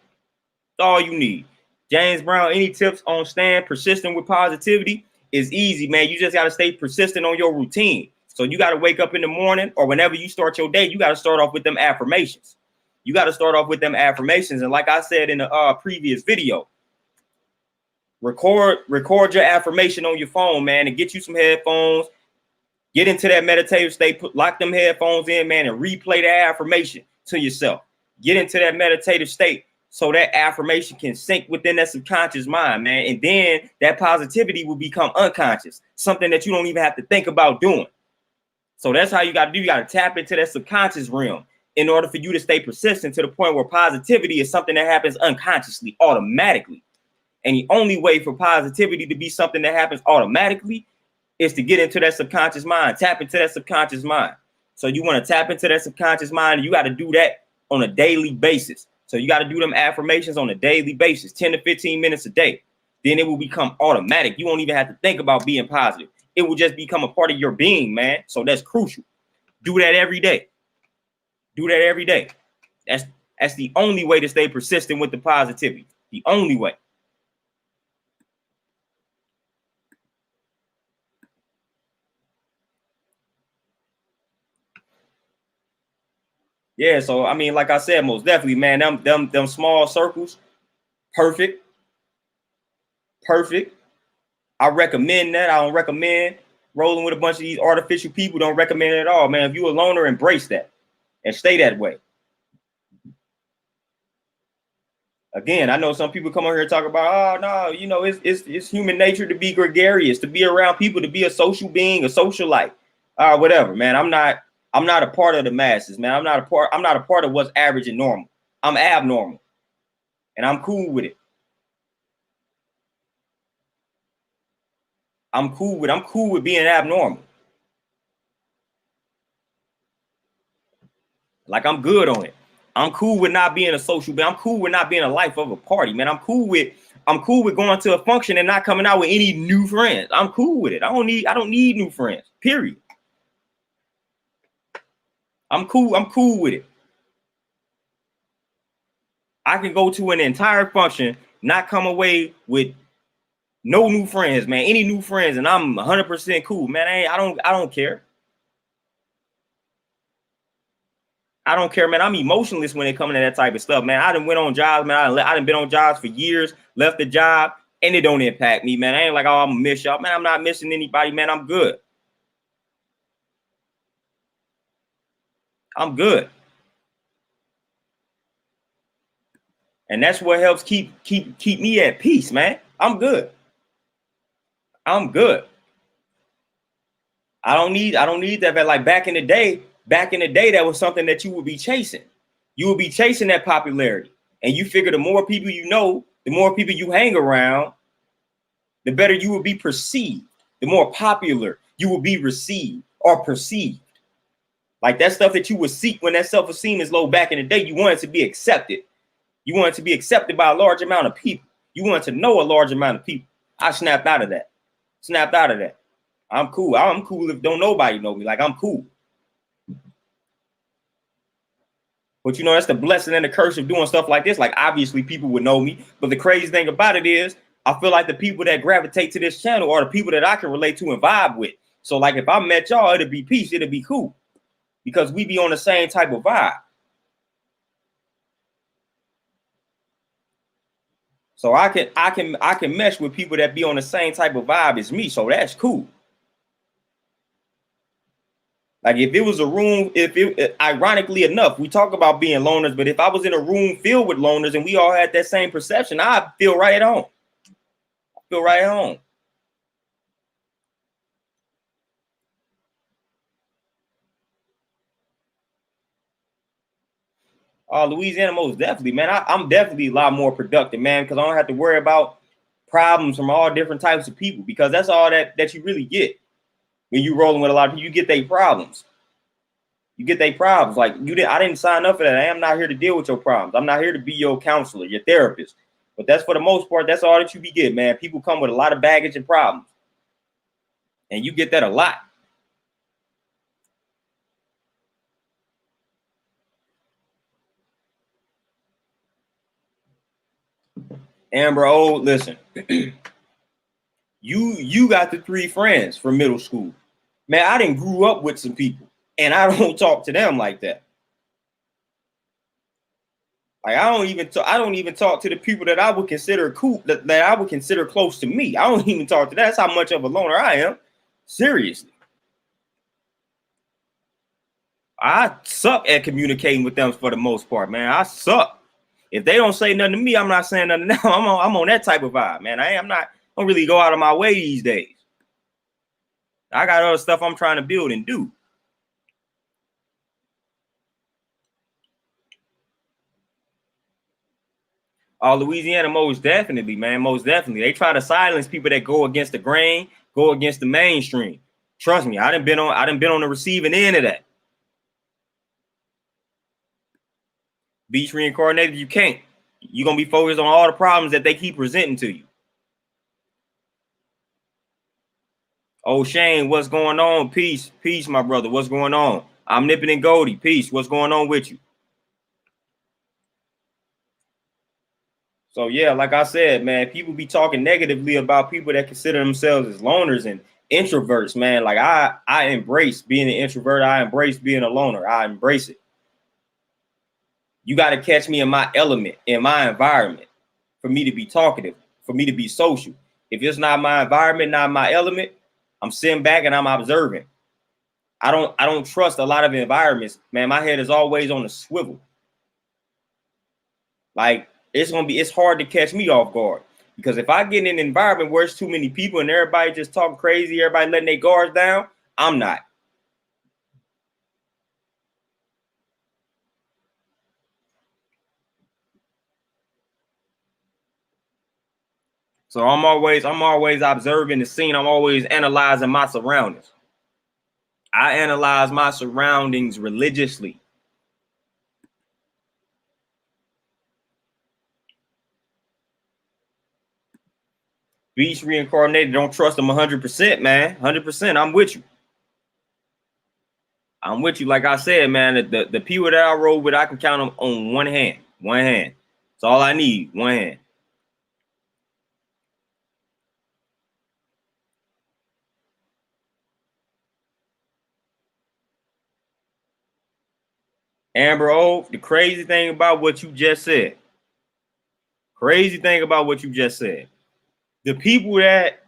Speaker 1: That's all you need. James Brown, any tips on staying persistent with positivity? Is easy, man. You just got to stay persistent on your routine. So you got to wake up in the morning or whenever you start your day, you got to start off with them affirmations. You got to start off with them affirmations. And like I said in the previous video, record your affirmation on your phone, man, and get you some headphones. Get into that meditative state, lock them headphones in, man, and replay that affirmation to yourself. Get into that meditative state so that affirmation can sink within that subconscious mind, man. And then that positivity will become unconscious, something that you don't even have to think about doing. So that's how you got to do. You got to tap into that subconscious realm in order for you to stay persistent to the point where positivity is something that happens unconsciously, automatically. And the only way for positivity to be something that happens automatically is to get into that subconscious mind, tap into that subconscious mind. So you want to tap into that subconscious mind, and you got to do that on a daily basis. So you got to do them affirmations on a daily basis, 10 to 15 minutes a day. Then it will become automatic. You won't even have to think about being positive. It will just become a part of your being, man. So that's crucial. Do that every day. Do that every day. That's the only way to stay persistent with the positivity. The only way. Yeah, so I mean, like I said, most definitely, man, them small circles, perfect. I recommend that. I don't recommend rolling with a bunch of these artificial people. Don't recommend it at all, man. If you a loner, embrace that and stay that way. Again, I know some people come on here and talk about, oh no, you know, it's human nature to be gregarious, to be around people, to be a social being, a socialite, whatever, man. I'm not a part of the masses, man. I'm not a part of what's average and normal. I'm abnormal, and I'm cool with it. I'm cool with being abnormal. Like, I'm good on it. I'm cool with not being a social being. I'm cool with not being a life of a party, man. I'm cool with going to a function and not coming out with any new friends. I'm cool with it. I don't need new friends. Period. I'm cool with it. I can go to an entire function, not come away with no new friends, man. Any new friends, and I'm 100% cool, man. I don't care. I don't care, man. I'm emotionless when it comes to that type of stuff, man. I done went on jobs, man. I done been on jobs for years, left the job, and it don't impact me, man. I ain't like, oh, I'm gonna miss y'all, man. I'm not missing anybody, man. I'm good. I'm good. And that's what helps keep me at peace, man. I'm good. I'm good. I don't need that. But like back in the day, that was something that you would be chasing. You would be chasing that popularity. And you figure the more people you know, the more people you hang around, the better you will be perceived. The more popular you will be received or perceived. Like that stuff that you would seek when that self-esteem is low back in the day, you want it to be accepted. You want it to be accepted by a large amount of people. You want to know a large amount of people. I snapped out of that. I'm cool. I'm cool if don't nobody know me. Like, I'm cool. But you know, that's the blessing and the curse of doing stuff like this. Like, obviously people would know me. But the crazy thing about it is I feel like the people that gravitate to this channel are the people that I can relate to and vibe with. So like if I met y'all, it'd be peace. It'd be cool. Because we be on the same type of vibe. So I can mesh with people that be on the same type of vibe as me. So that's cool. Like if it was a room, ironically enough, we talk about being loners, but if I was in a room filled with loners and we all had that same perception, I feel right at home. Louisiana, most definitely, man. I'm definitely a lot more productive, man, because I don't have to worry about problems from all different types of people, because that's all that you really get when you rolling with a lot of people. You get their problems. Like I didn't sign up for that. I am not here to deal with your problems. I'm not here to be your counselor, your therapist. But that's for the most part, that's all that you be getting, man. People come with a lot of baggage and problems. And you get that a lot. Amber, oh, listen. you got the 3 friends from middle school. Man, I didn't grew up with some people, and I don't talk to them like that. Like I don't even talk to the people that I would consider cool, that I would consider close to me. I don't even talk to that. That's how much of a loner I am. Seriously. I suck at communicating with them for the most part, man. I suck. If they don't say nothing to me, I'm not saying nothing to them. I'm on that type of vibe, man. I don't really go out of my way these days. I got other stuff I'm trying to build and do. Oh, Louisiana, most definitely, man, most definitely. They try to silence people that go against the grain, go against the mainstream. Trust me, I done been on the receiving end of that. Beach reincarnated, you can't. You're gonna be focused on all the problems that they keep presenting to you. Oh, Shane, what's going on? Peace, peace, my brother. What's going on? I'm Nipping and Goldie. Peace. What's going on with you? So yeah, like I said, man, people be talking negatively about people that consider themselves as loners and introverts, man. Like I embrace being an introvert. I embrace being a loner. I embrace it. You got to catch me in my element, in my environment, for me to be talkative, for me to be social. If it's not my environment, not my element, I'm sitting back and I'm observing. I don't trust a lot of environments, man. My head is always on the swivel. Like it's hard to catch me off guard. Because if I get in an environment where it's too many people and everybody just talking crazy, everybody letting their guards down, I'm not. So I'm always observing the scene. I'm always analyzing my surroundings. I analyze my surroundings religiously. Beast reincarnated, don't trust them 100%, man. 100%. I'm with you. I'm with you. Like I said, man, the people that I rode with, I can count them on one hand. One hand. That's all I need. One hand. Amber O, the crazy thing about what you just said. Crazy thing about what you just said. The people that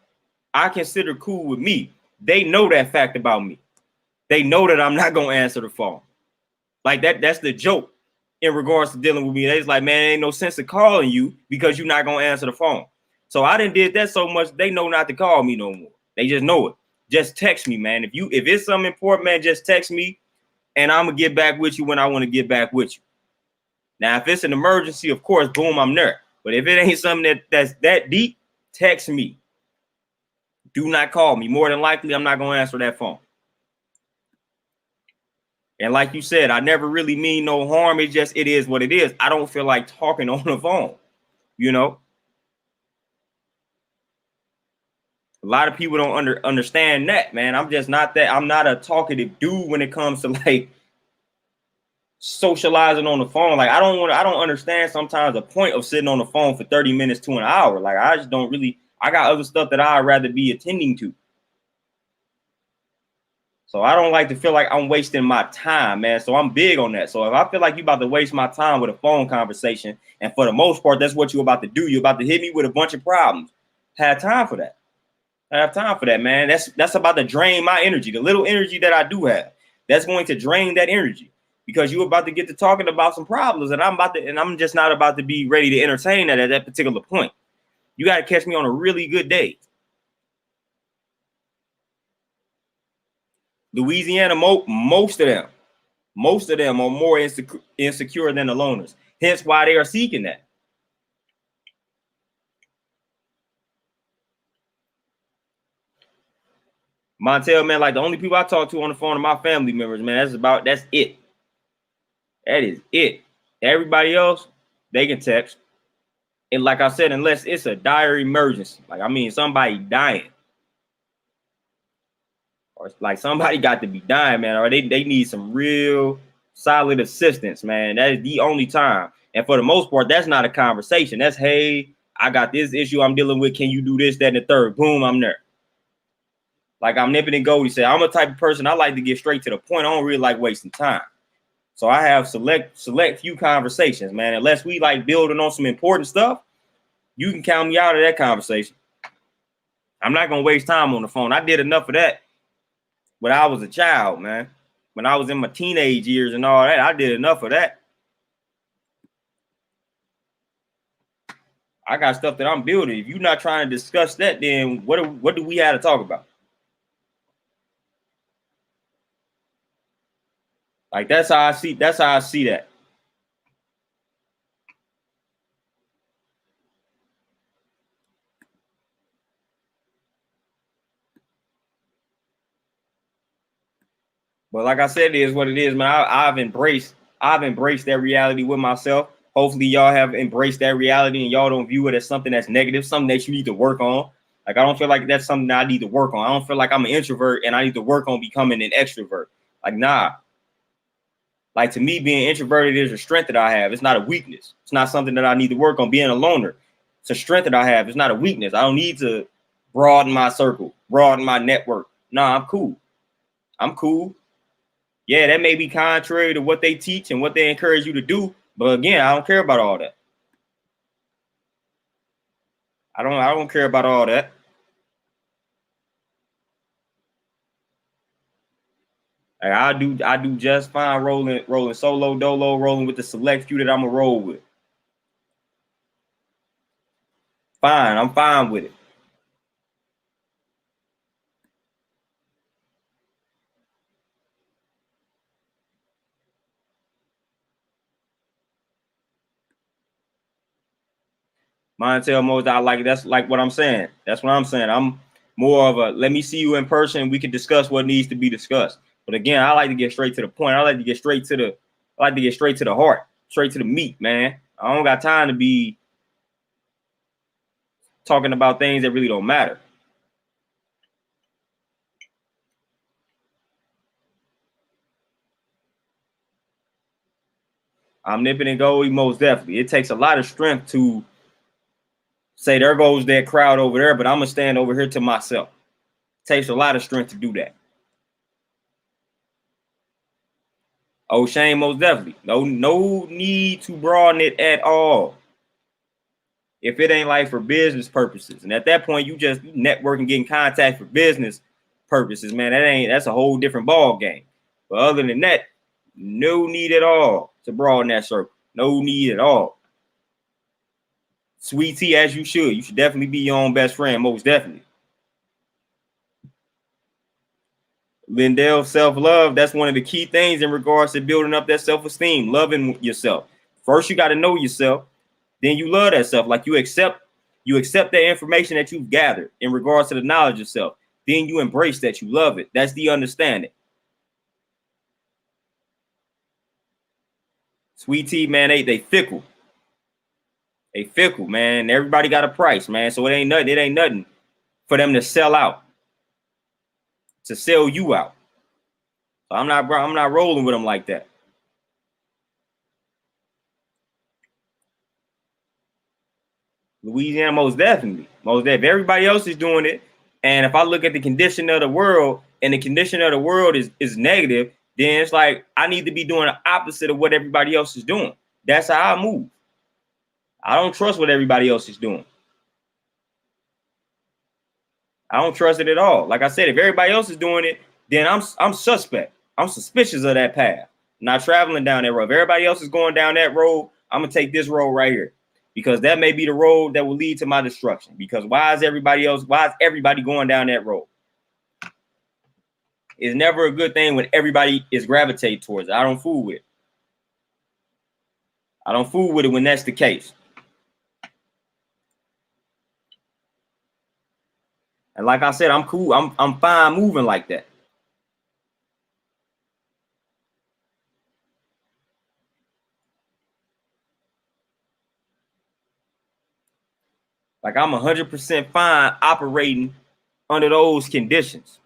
Speaker 1: I consider cool with me, they know that fact about me. They know that I'm not gonna answer the phone. Like that's the joke in regards to dealing with me. They's like, man, ain't no sense of calling you because you're not gonna answer the phone. So I didn't did that so much, they know not to call me no more. They just know it. Just text me, man. If it's something important, man, just text me and I'm gonna get back with you when I want to get back with you. Now, if it's an emergency, of course, boom, I'm there. But if it ain't something that's that deep, text me. Do not call me. More than likely, I'm not gonna answer that phone. And like you said, I never really mean no harm. It is what it is. I don't feel like talking on the phone. You know, a lot of people don't understand that, man. I'm just not that. I'm not a talkative dude when it comes to like socializing on the phone. Like I don't understand sometimes the point of sitting on the phone for 30 minutes to an hour. Like I just don't really, I got other stuff that I'd rather be attending to. So I don't like to feel like I'm wasting my time, man. So I'm big on that. So if I feel like you about to waste my time with a phone conversation, and for the most part, that's what you're about to do. You're about to hit me with a bunch of problems. Have time for that. Have time for that, man. That's about to drain my energy. The little energy that I do have, that's going to drain that energy because you're about to get to talking about some problems, and I'm just not about to be ready to entertain that at that particular point. You got to catch me on a really good day. Louisiana, most of them are more insecure than the loners. Hence why they are seeking that. Montel, man, like the only people I talk to on the phone are my family members, man. That's it. That is it. Everybody else, they can text. And like I said, unless it's a dire emergency, like I mean somebody dying. Or like somebody got to be dying, man, or they need some real solid assistance, man. That is the only time. And for the most part, that's not a conversation. That's, hey, I got this issue I'm dealing with. Can you do this, that, and the third? Boom, I'm there. Like I'm Nipping and Goldie said, I'm a type of person, I like to get straight to the point. I don't really like wasting time. So I have select few conversations, man. Unless we like building on some important stuff, you can count me out of that conversation. I'm not gonna waste time on the phone. I did enough of that when I was a child, man. When I was in my teenage years and all that, I did enough of that. I got stuff that I'm building. If you're not trying to discuss that, then what do we have to talk about? Like that's how I see that. But like I said, it is what it is, man. I've embraced that reality with myself. Hopefully y'all have embraced that reality and y'all don't view it as something that's negative, something that you need to work on. Like, I don't feel like that's something that I need to work on. I don't feel like I'm an introvert and I need to work on becoming an extrovert. Like, nah. Like, to me, being introverted is a strength that I have. It's not a weakness. It's not something that I need to work on. Being a loner, it's a strength that I have. It's not a weakness. I don't need to broaden my circle, broaden my network. Nah, I'm cool. I'm cool. Yeah, that may be contrary to what they teach and what they encourage you to do. But again, I don't care about all that. I don't care about all that. Like, I do just fine rolling solo dolo, rolling with the select few that I'm gonna roll with. Fine, I'm fine with it. Montel mode, I like it. That's like what I'm saying. That's what I'm saying. I'm more of a let me see you in person. We can discuss what needs to be discussed. But again, I like to get straight to the point. I like to get straight to the heart, straight to the meat, man. I don't got time to be talking about things that really don't matter. Omnipotent goal, most definitely. It takes a lot of strength to say there goes that crowd over there, but I'm gonna stand over here to myself. It takes a lot of strength to do that. Oh, Shane, most definitely. No need to broaden it at all. If it ain't like for business purposes. And at that point, you just network and get in contact for business purposes, man. That's a whole different ball game. But other than that, no need at all to broaden that circle. No need at all. Sweet tea as you should. You should definitely be your own best friend, most definitely. Lindell, self-love, that's one of the key things in regards to building up that self-esteem, loving yourself. First, you got to know yourself. Then you love that stuff. Like, you accept that information that you've gathered in regards to the knowledge of self. Then you embrace that, you love it. That's the understanding. Sweet tea, man, they fickle. They fickle, man. Everybody got a price, man. So it ain't nothing for them to sell out, to sell you out. So I'm not rolling with them like that. Louisiana, most definitely. Most definitely. Everybody else is doing it. And if I look at the condition of the world and the condition of the world is negative, then it's like I need to be doing the opposite of what everybody else is doing. That's how I move. I don't trust what everybody else is doing. I don't trust it at all. Like I said, if everybody else is doing it, then I'm suspect. I'm suspicious of that path. I'm not traveling down that road. If everybody else is going down that road, I'm gonna take this road right here, because that may be the road that will lead to my destruction. Because why is everybody going down that road? It's never a good thing when everybody is gravitating towards it. I don't fool with it. I don't fool with it when that's the case. And like I said, I'm cool. I'm fine moving like that. Like, I'm 100% fine operating under those conditions.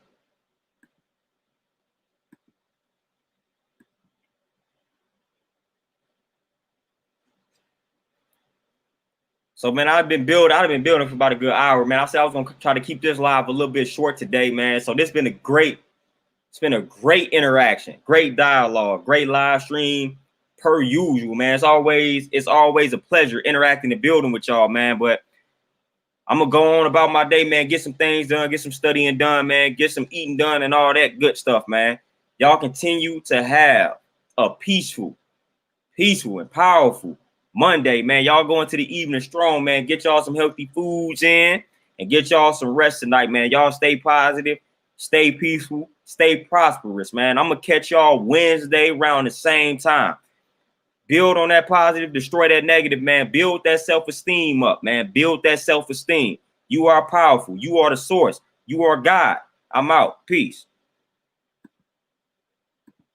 Speaker 1: So, man, I've been building for about a good hour, man. I said I was gonna try to keep this live a little bit short today, man. So it's been a great interaction, great dialogue, great live stream per usual, man. It's always a pleasure interacting and building with y'all, man. But I'm gonna go on about my day, man. Get some things done, get some studying done, man. Get some eating done and all that good stuff, man. Y'all continue to have a peaceful and powerful Monday, man. Y'all going to the evening strong, man. Get y'all some healthy foods in and get y'all some rest tonight, man. Y'all stay positive, stay peaceful, stay prosperous, man. I'm gonna catch y'all Wednesday around the same time. Build on that positive, destroy that negative, man. Build that self-esteem up, man. Build that self-esteem. You are powerful. You are the source. You are God. I'm out. Peace.